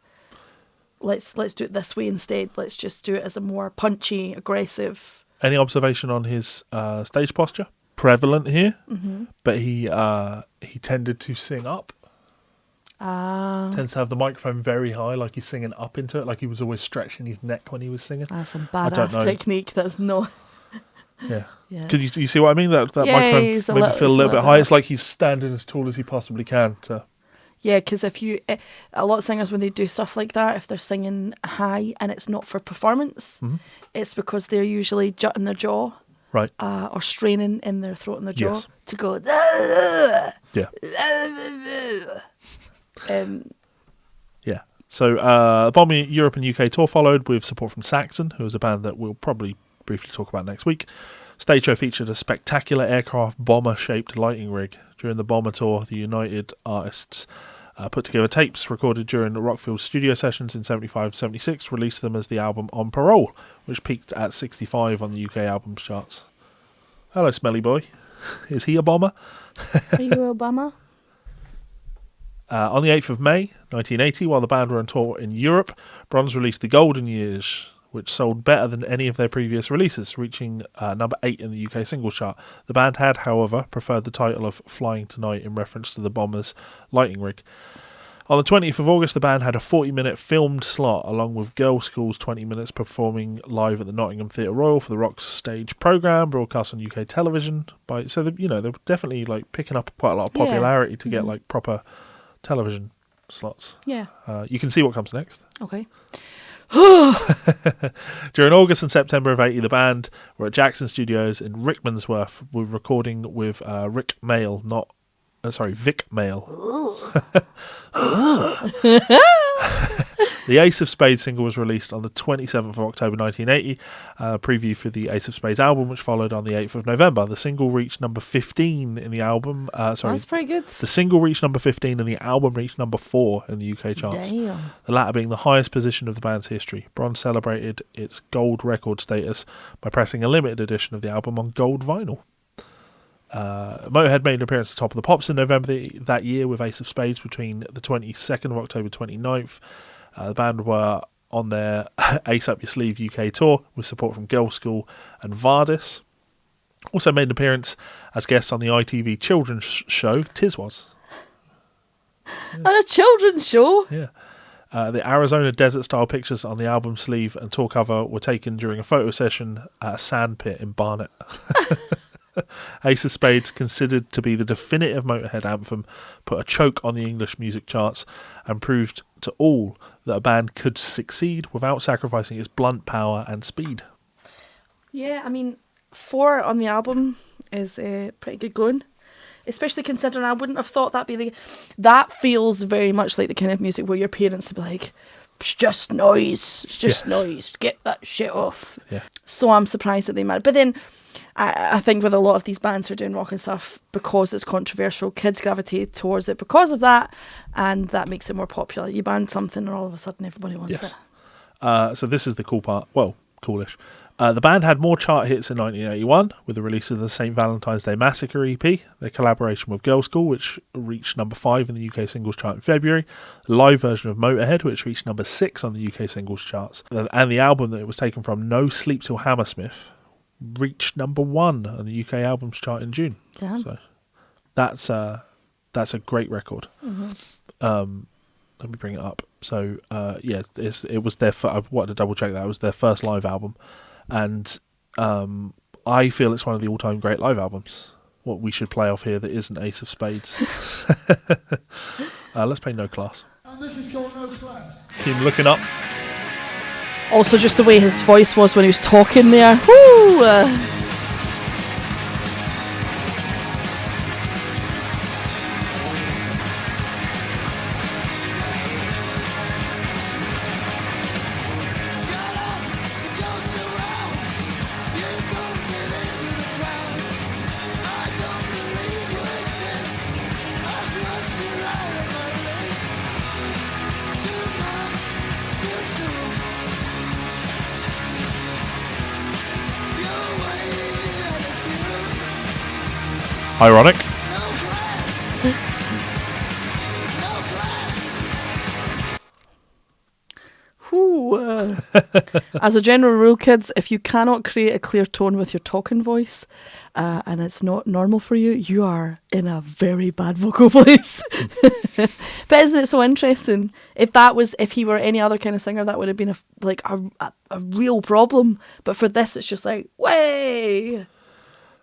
Let's do it this way instead. Let's just do it as a more punchy, aggressive. Any observation on his stage posture? Prevalent here, but he tended to sing up. Tends to have the microphone very high, like he's singing up into it, like he was always stretching his neck when he was singing. That's some badass technique. That's not... Yeah. Yeah. Because you see what I mean? That microphone made me feel a little bit high. It's like he's standing as tall as he possibly can. Yeah, because if you... a lot of singers, when they do stuff like that, if they're singing high and it's not for performance, it's because they're usually jutting their jaw. Right. Or straining in their throat and their jaw to go... Yeah. Yeah. So the Bomber Europe and UK tour followed with support from Saxon, who is a band that we'll probably briefly talk about next week. Stage show featured a spectacular aircraft bomber-shaped lighting rig. During the Bomber tour, the United artists put together tapes recorded during the Rockfield studio sessions in 75-76, released them as the album On Parole, which peaked at 65 on the UK albums charts. Hello, smelly boy. Is he a bomber? Are you Obama? On the 8th of May, 1980, while the band were on tour in Europe, Bronze released The Golden Years, which sold better than any of their previous releases, reaching number 8 in the UK singles chart. The band had, however, preferred the title of Flying Tonight in reference to the Bombers' lighting rig. On the 20th of August, the band had a 40-minute filmed slot, along with Girls' School's 20 minutes performing live at the Nottingham Theatre Royal for the Rock's stage programme, broadcast on UK television. So they're definitely like picking up quite a lot of popularity to get like proper television slots. Yeah. You can see what comes next. Okay. During August and September of 80, the band were at Jackson Studios in Rickmansworth with recording with Vic Mail. The Ace of Spades single was released on the 27th of October 1980, preview for the Ace of Spades album, which followed on the 8th of November. The single reached number 15 in the album. That's pretty good. The single reached number 15 and the album reached number 4 in the UK charts. Damn. The latter being the highest position of the band's history. Bronze celebrated its gold record status by pressing a limited edition of the album on gold vinyl. Motorhead made an appearance at Top of the Pops in November that year with Ace of Spades between the 22nd of October 29th. The band were on their Ace Up Your Sleeve UK tour with support from Girls' School and Vardis. Also made an appearance as guests on the ITV children's show Tiswas. And a children's show? Yeah. The Arizona desert style pictures on the album sleeve and tour cover were taken during a photo session at a sand pit in Barnet. Ace of Spades, considered to be the definitive Motorhead anthem, put a choke on the English music charts and proved to all that a band could succeed without sacrificing its blunt power and speed. Yeah, I mean, 4 on the album is pretty good going. Especially considering I wouldn't have thought that feels very much like the kind of music where your parents would be like, it's just noise, noise, get that shit off. Yeah. So I'm surprised that they managed. But then I think with a lot of these bands who are doing rock and stuff, because it's controversial, kids gravitate towards it because of that, and that makes it more popular. You ban something and all of a sudden everybody wants it. So this is the cool part. Well, coolish. The band had more chart hits in 1981 with the release of the St. Valentine's Day Massacre EP, their collaboration with Girls' School, which reached number 5 in the UK singles chart in February, the live version of Motorhead, which reached number 6 on the UK singles charts, and the album that it was taken from, No Sleep Till Hammersmith, reached number 1 on the UK albums chart in June. Damn. So that's a great record. Mm-hmm. Let me bring it up. So it was their. I wanted to double check that it was their first live album, and I feel it's one of the all-time great live albums. what we should play off here that isn't Ace of Spades. Let's play No Class. And this is called No Class. See him looking up. Also, just the way his voice was when he was talking there. Woo! Ironic. Whew. As a general rule, kids, if you cannot create a clear tone with your talking voice, and it's not normal for you, you are in a very bad vocal place. But isn't it so interesting? If he were any other kind of singer, that would have been a real problem. But for this, it's just like, way.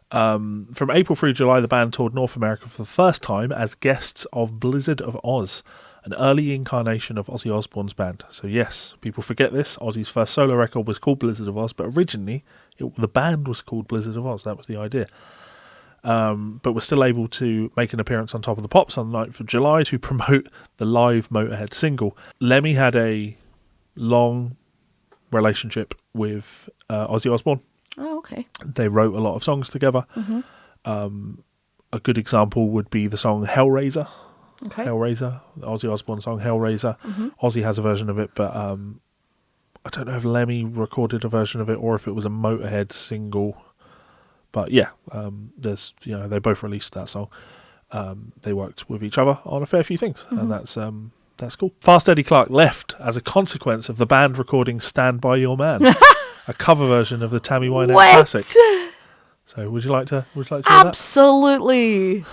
From April through July, the band toured North America for the first time as guests of Blizzard of Oz, an early incarnation of Ozzy Osbourne's band. So yes, people forget this. Ozzy's first solo record was called Blizzard of Oz, but originally the band was called Blizzard of Oz. That was the idea. But we're still able to make an appearance on Top of the Pops on the 9th of July to promote the live Motorhead single. Lemmy had a long relationship with Ozzy Osbourne. Oh, okay. They wrote a lot of songs together. Mm-hmm. A good example would be the song Hellraiser. Okay. Hellraiser, the Ozzy Osbourne song Hellraiser. Mm-hmm. Ozzy has a version of it, but I don't know if Lemmy recorded a version of it or if it was a Motorhead single. But yeah, they both released that song. They worked with each other on a fair few things, and that's cool. Fast Eddie Clarke left as a consequence of the band recording "Stand By Your Man," a cover version of the Tammy Wynette classic. So, would you like to hear Absolutely.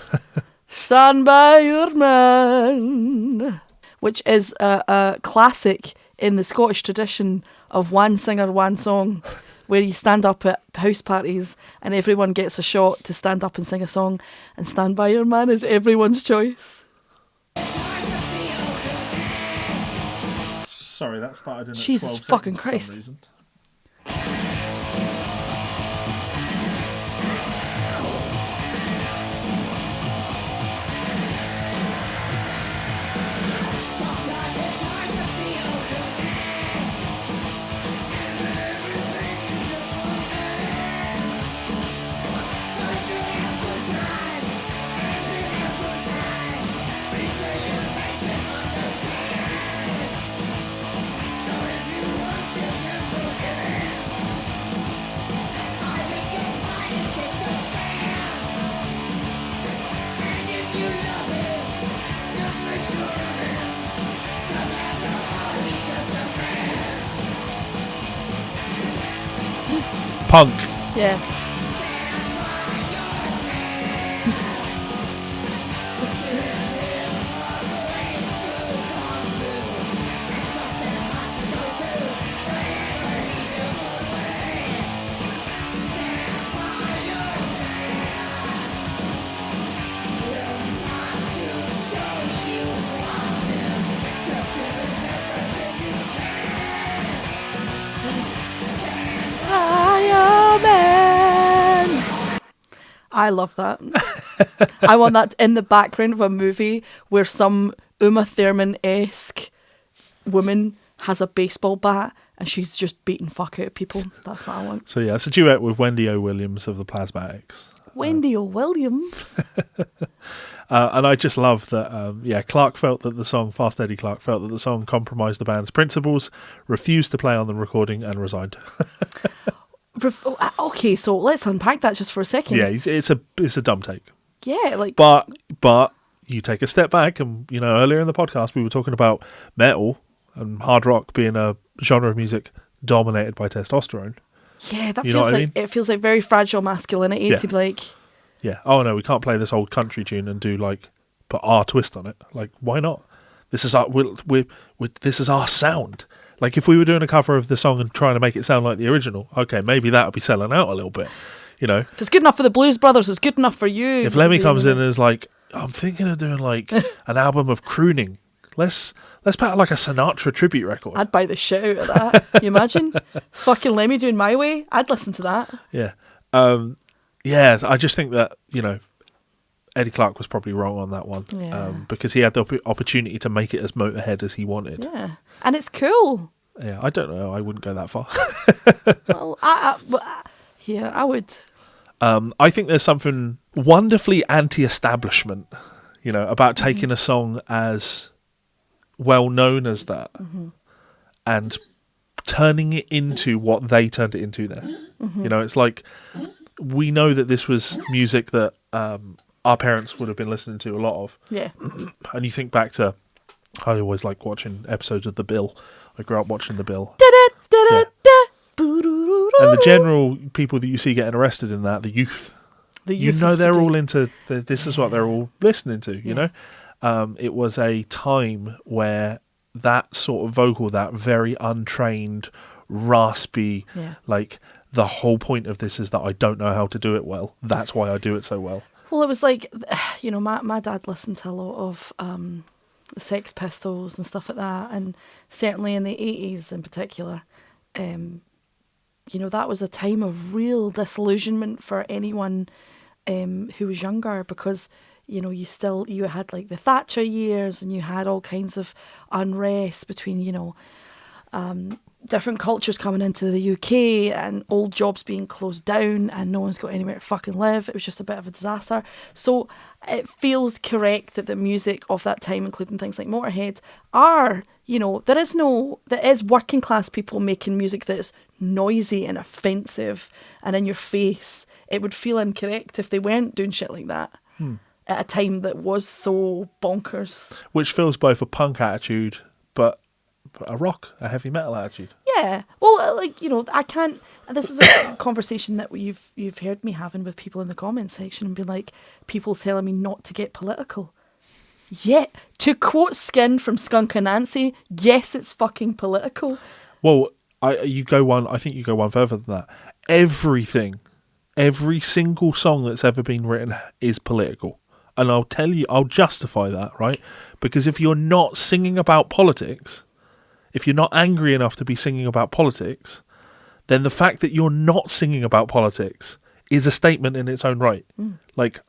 Stand By Your Man, which is a classic in the Scottish tradition of one singer, one song, where you stand up at house parties and everyone gets a shot to stand up and sing a song, and Stand By Your Man is everyone's choice. Sorry, that started in Jesus 12 fucking seconds Christ. for some reason. Punk. Yeah. I love that. I want that in the background of a movie where some Uma Thurman-esque woman has a baseball bat and she's just beating fuck out of people. That's what I want. So yeah, it's a duet with Wendy O. Williams of the Plasmatics. Wendy O. Williams. And I just love that, Clarke felt that the song, Fast Eddie Clarke felt that the song compromised the band's principles, refused to play on the recording and resigned. Okay, so let's unpack that just for a second. Yeah, it's a dumb take. Yeah, like... But you take a step back and, earlier in the podcast we were talking about metal and hard rock being a genre of music dominated by testosterone. Yeah, that feels like... It feels like very fragile masculinity to be like... Yeah. Oh no, we can't play this old country tune and do put our twist on it. Like, why not? This is this is our sound. Like, if we were doing a cover of the song and trying to make it sound like the original, okay, maybe that would be selling out a little bit. You know, if it's good enough for the Blues Brothers, it's good enough for you. if Lemmy comes in and is like, I'm thinking of doing like an album of crooning. Let's put out like a Sinatra tribute record. I'd buy the shit out of that. You imagine? Fucking Lemmy doing My Way. I'd listen to that. Yeah. I just think that, Eddie Clarke was probably wrong on that one. Yeah. Because he had the opportunity to make it as Motorhead as he wanted. Yeah. And it's cool. Yeah, I don't know. I wouldn't go that far. Well, I would. I think there's something wonderfully anti-establishment, about taking a song as well known as that and turning it into what they turned it into there. It's like, we know that this was music that our parents would have been listening to a lot of. Yeah. And you think back to, I always like watching episodes of The Bill. I grew up watching The Bill. Yeah. And the general people that you see getting arrested in that, the youth, they're all into, this is what they're all listening to, you know? It was a time where that sort of vocal, that very untrained, raspy, like, the whole point of this is that I don't know how to do it well. That's why I do it so well. Well, it was like, my dad listened to a lot of the Sex Pistols and stuff like that, and certainly in the 80s in particular, that was a time of real disillusionment for anyone who was younger, because you had like the Thatcher years, and you had all kinds of unrest between different cultures coming into the UK, and old jobs being closed down, and no one's got anywhere to fucking live. It was just a bit of a disaster. So it feels correct that the music of that time, including things like Motorhead, are, there is working class people making music that's noisy and offensive and in your face. It would feel incorrect if they weren't doing shit like that at a time that was so bonkers. Which feels both a punk attitude, but a heavy metal attitude. Yeah. Well, I can't. This is a conversation that you've heard me having with people in the comments section, and be like, people telling me not to get political. Yeah. To quote Skin from Skunk Anansie, yes, it's fucking political. Well, I think you go one further than that. Every single song that's ever been written is political. And I'll justify that, right? Because if you're not singing about politics, if you're not angry enough to be singing about politics, then the fact that you're not singing about politics is a statement in its own right. Like,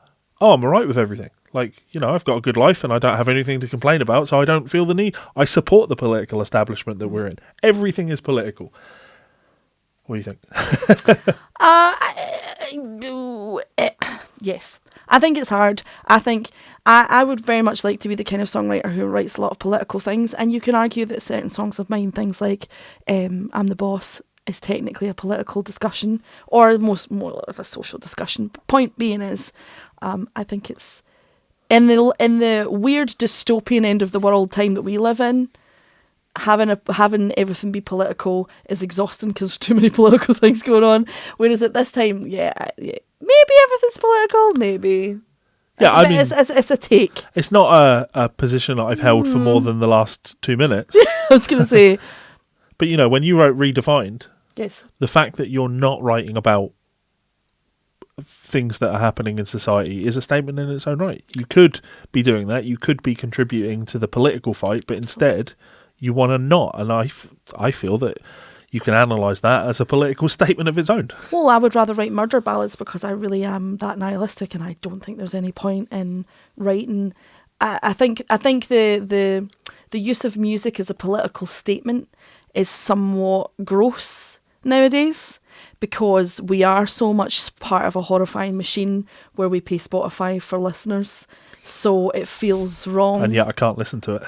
I'm all right with everything. Like, I've got a good life and I don't have anything to complain about, so I don't feel the need. I support the political establishment that we're in. Everything is political. What do you think? Yes. I think it's hard. I think I would very much like to be the kind of songwriter who writes a lot of political things, and you can argue that certain songs of mine, things like I'm the Boss, is technically a political discussion, or more of a social discussion. Point being is, I think it's in the weird dystopian end of the world time that we live in, having everything be political is exhausting because there's too many political things going on. Whereas at this time, maybe everything's political, maybe. Yeah, it's a take. It's not a position that I've held for more than the last 2 minutes. I was going to say. But, when you wrote Redefined, yes, the fact that you're not writing about things that are happening in society is a statement in its own right. You could be doing that. You could be contributing to the political fight, but instead you want to not. And I feel that you can analyse that as a political statement of its own. Well, I would rather write murder ballads because I really am that nihilistic, and I don't think there's any point in writing. I think the use of music as a political statement is somewhat gross nowadays, because we are so much part of a horrifying machine where we pay Spotify for listeners. So it feels wrong. And yet I can't listen to it.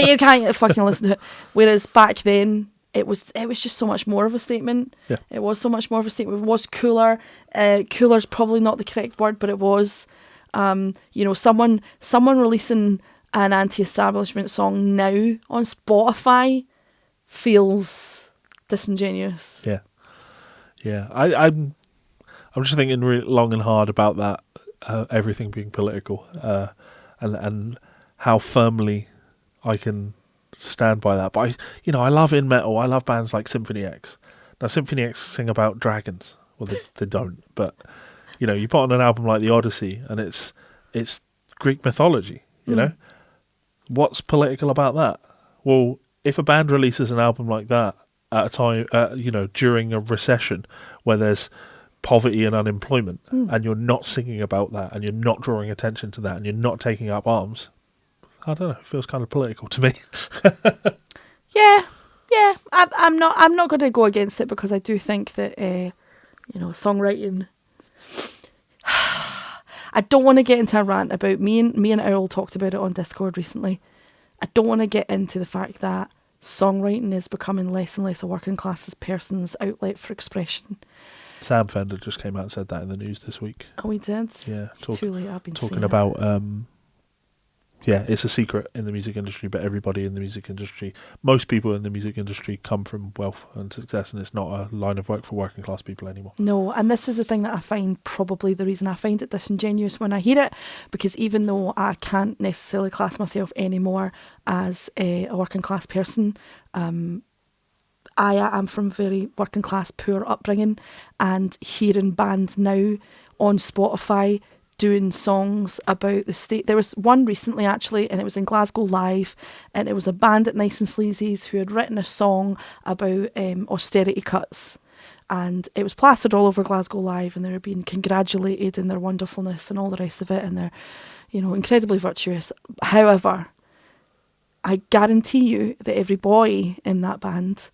You can't fucking listen to it. Whereas back then, it was just so much more of a statement. Yeah. It was so much more of a statement. It was cooler. Cooler's probably not the correct word, but it was. Someone releasing an anti-establishment song now on Spotify feels disingenuous. Yeah. Yeah. I'm just thinking really long and hard about that. Everything being political, and how firmly I can stand by that. But I love in metal. I love bands like Symphony X. Now, Symphony X sing about dragons, Well, they don't. But you put on an album like the Odyssey, and it's Greek mythology. You know, what's political about that? Well, if a band releases an album like that at a time, during a recession where there's poverty and unemployment, and you're not singing about that, and you're not drawing attention to that, and you're not taking up arms, I don't know. It feels kind of political to me. Yeah. I'm not going to go against it, because I do think that songwriting. I don't want to get into a rant about me and Owl talked about it on Discord recently. I don't want to get into the fact that songwriting is becoming less and less a working class person's outlet for expression. Sam Fender just came out and said that in the news this week. Oh, he did? Yeah. It's too late. I've been talking saying about it's a secret in the music industry, but everybody in the music industry, most people in the music industry come from wealth and success, and it's not a line of work for working class people anymore. No, and this is the thing that I find probably the reason I find it disingenuous when I hear it, because even though I can't necessarily class myself anymore as a working class person, I am from very working class, poor upbringing, and hearing bands now on Spotify doing songs about the state. There was one recently actually, and it was in Glasgow Live, and it was a band at Nice and Sleazy's who had written a song about austerity cuts, and it was plastered all over Glasgow Live, and they were being congratulated in their wonderfulness and all the rest of it, and they're incredibly virtuous. However, I guarantee you that every boy in that band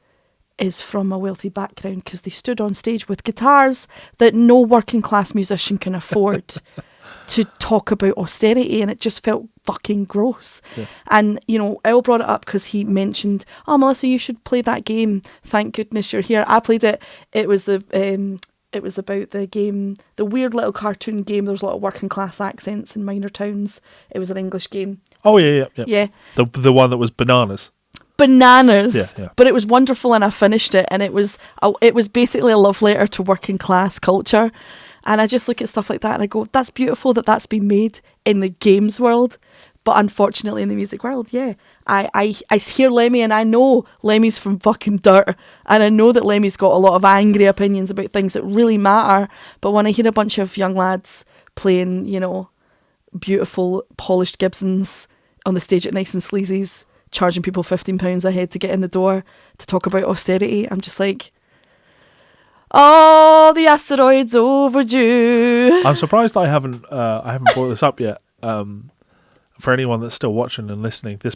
is from a wealthy background, because they stood on stage with guitars that no working class musician can afford to talk about austerity, and it just felt fucking gross. Yeah. And El brought it up because he mentioned, "Oh, Melissa, you should play that game. Thank goodness you're here." I played it. It was about the game, the weird little cartoon game. There was a lot of working class accents in minor towns. It was an English game. Oh yeah. The one that was bananas. Yeah. But it was wonderful, and I finished it, and it was basically a love letter to working class culture. And I just look at stuff like that and I go, that's beautiful that that's been made in the games world, but unfortunately in the music world, yeah. I hear Lemmy, and I know Lemmy's from fucking dirt, and I know that Lemmy's got a lot of angry opinions about things that really matter, but when I hear a bunch of young lads playing, beautiful polished Gibsons on the stage at Nice and Sleazy's, charging people £15 a head to get in the door to talk about austerity, I'm just like, oh, the asteroid's overdue. I'm surprised I haven't brought this up yet. For anyone that's still watching and listening, this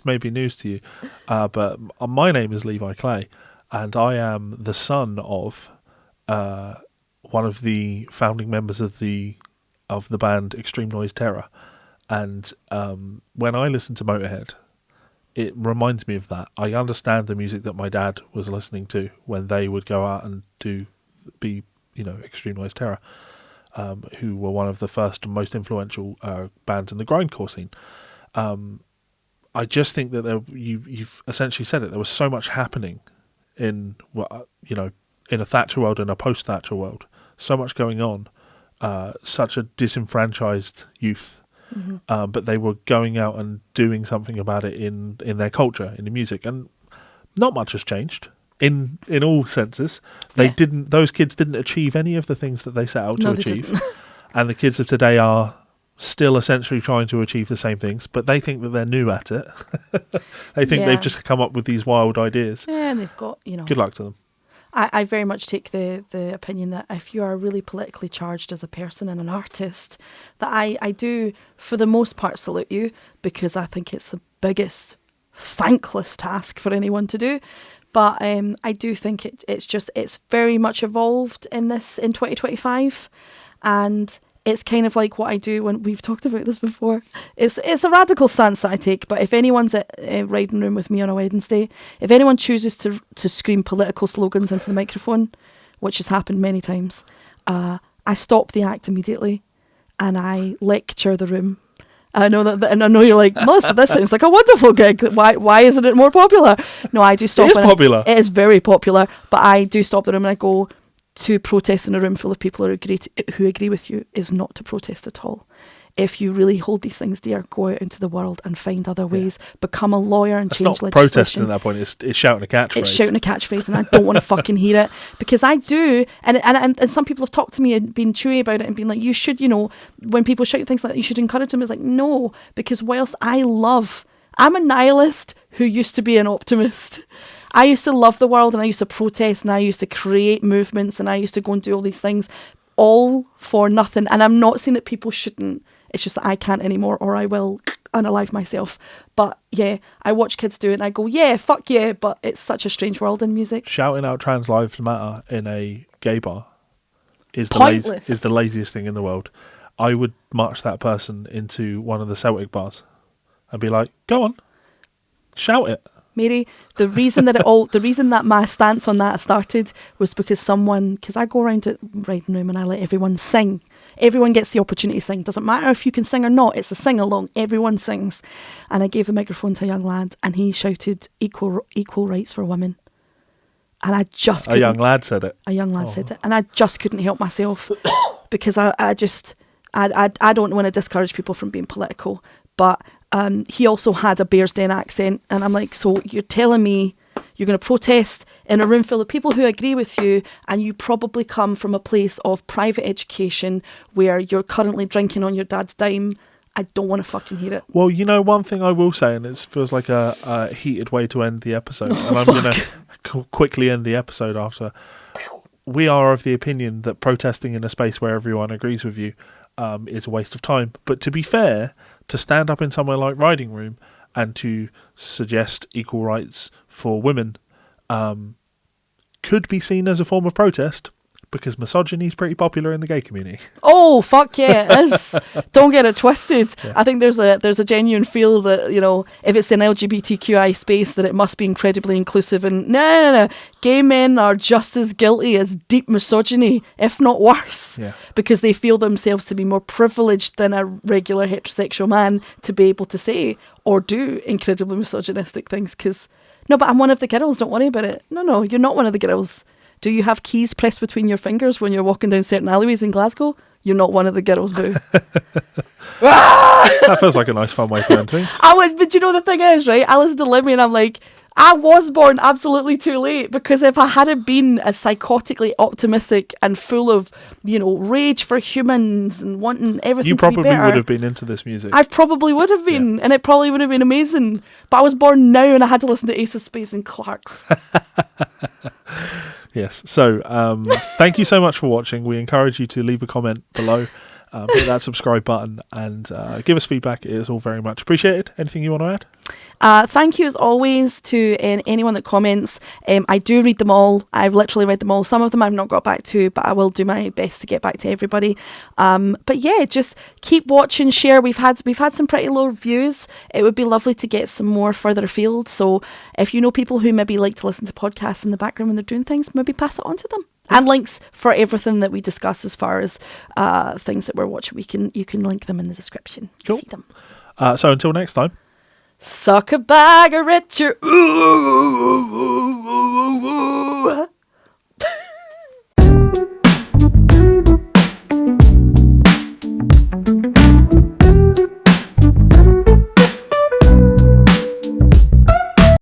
may be news to you. But my name is Levi Clay, and I am the son of one of the founding members of the band Extreme Noise Terror. And when I listen to Motorhead, it reminds me of that. I understand the music that my dad was listening to when they would go out and be Extreme Noise Terror, who were one of the first and most influential bands in the grindcore scene. I just think that you've essentially said it. There was so much happening in a Thatcher world and a post-Thatcher world. So much going on. Such a disenfranchised youth. Mm-hmm. But they were going out and doing something about it in their culture, in the music, and not much has changed in all senses. Those kids didn't achieve any of the things that they set out to achieve, and the kids of today are still essentially trying to achieve the same things, but they think that they're new at it. They think they've just come up with these wild ideas. Yeah, and they've got good luck to them. I very much take the opinion that if you are really politically charged as a person and an artist, that I do, for the most part, salute you, because I think it's the biggest, thankless task for anyone to do. But I do think it's very much evolved in 2025, and it's kind of like what I do when we've talked about this before. It's a radical stance that I take, but if anyone's at a riding room with me on a Wednesday, if anyone chooses to scream political slogans into the microphone, which has happened many times, I stop the act immediately and I lecture the room. I know that, and I know you're like, Melissa, this sounds like a wonderful gig. Why isn't it more popular? No, I do stop. It is popular. It is very popular, but I do stop the room and I go, to protest in a room full of people who agree with you is not to protest at all. if you really hold these things dear, go out into the world and find other ways. Become a lawyer and It's change not legislation. protesting at that point. It's shouting a catchphrase. It's shouting a catchphrase, and I don't want to fucking hear it, because I do. And some people have talked to me and been chewy about it and been like, you should, when people shout things like that, you should encourage them. It's like, no, because whilst I'm a nihilist who used to be an optimist. I used to love the world, and I used to protest, and I used to create movements, and I used to go and do all these things, all for nothing. And I'm not saying that people shouldn't. It's just that I can't anymore, or I will unalive myself. But yeah, I watch kids do it, and I go, yeah, fuck yeah. But it's such a strange world in music. Shouting out trans lives matter in a gay bar is Pointless. the laziest thing in the world. I would march that person into one of the Celtic bars and be like, go on, shout it. Mary, the reason that my stance on that started was because I go around to riding room and I let everyone sing. Everyone gets the opportunity to sing. Doesn't matter if you can sing or not. It's a sing along. Everyone sings. And I gave the microphone to a young lad, and he shouted equal rights for women. And I just couldn't. A young lad said it. A young lad said it, and I just couldn't help myself because I don't want to discourage people from being political, but he also had a Bearsden accent, and I'm like, so you're telling me you're going to protest in a room full of people who agree with you, and you probably come from a place of private education where you're currently drinking on your dad's dime. I don't want to fucking hear it. Well, one thing I will say, and it feels like a heated way to end the episode, and I'm going to quickly end the episode after. We are of the opinion that protesting in a space where everyone agrees with you is a waste of time. But to be fair, to stand up in somewhere like Riding Room and to suggest equal rights for women could be seen as a form of protest, because misogyny is pretty popular in the gay community. Oh, fuck yeah, it is. Don't get it twisted. Yeah. I think there's a genuine feel that, if it's an LGBTQI space, that it must be incredibly inclusive. And no. Gay men are just as guilty as deep misogyny, if not worse, because they feel themselves to be more privileged than a regular heterosexual man to be able to say or do incredibly misogynistic things. No, but I'm one of the girls, don't worry about it. No, you're not one of the girls. Do you have keys pressed between your fingers when you're walking down certain alleyways in Glasgow? You're not one of the girls, boo. That feels like a nice fun way to end things. But the thing is, right? I listen to Lemmy and I'm like, I was born absolutely too late, because if I hadn't been as psychotically optimistic and full of, rage for humans and wanting everything you to be better. You probably would have been into this music. I probably would have been, and it probably would have been amazing. But I was born now and I had to listen to Ace of Spades and Clark's. Yes. So thank you so much for watching. We encourage you to leave a comment below, hit that subscribe button, and give us feedback. It is all very much appreciated. Anything you want to add? Thank you as always to anyone that comments. I do read them all. I've literally read them all. Some of them I've not got back to, but I will do my best to get back to everybody. But yeah, just keep watching, share. We've had some pretty low reviews. It would be lovely to get some more further afield. So if you know people who maybe like to listen to podcasts in the background when they're doing things, maybe pass it on to them. And links for everything that we discuss as far as things that we're watching. You can link them in the description. Cool. See them. So until next time. Suck a bag of Richard. Ooh.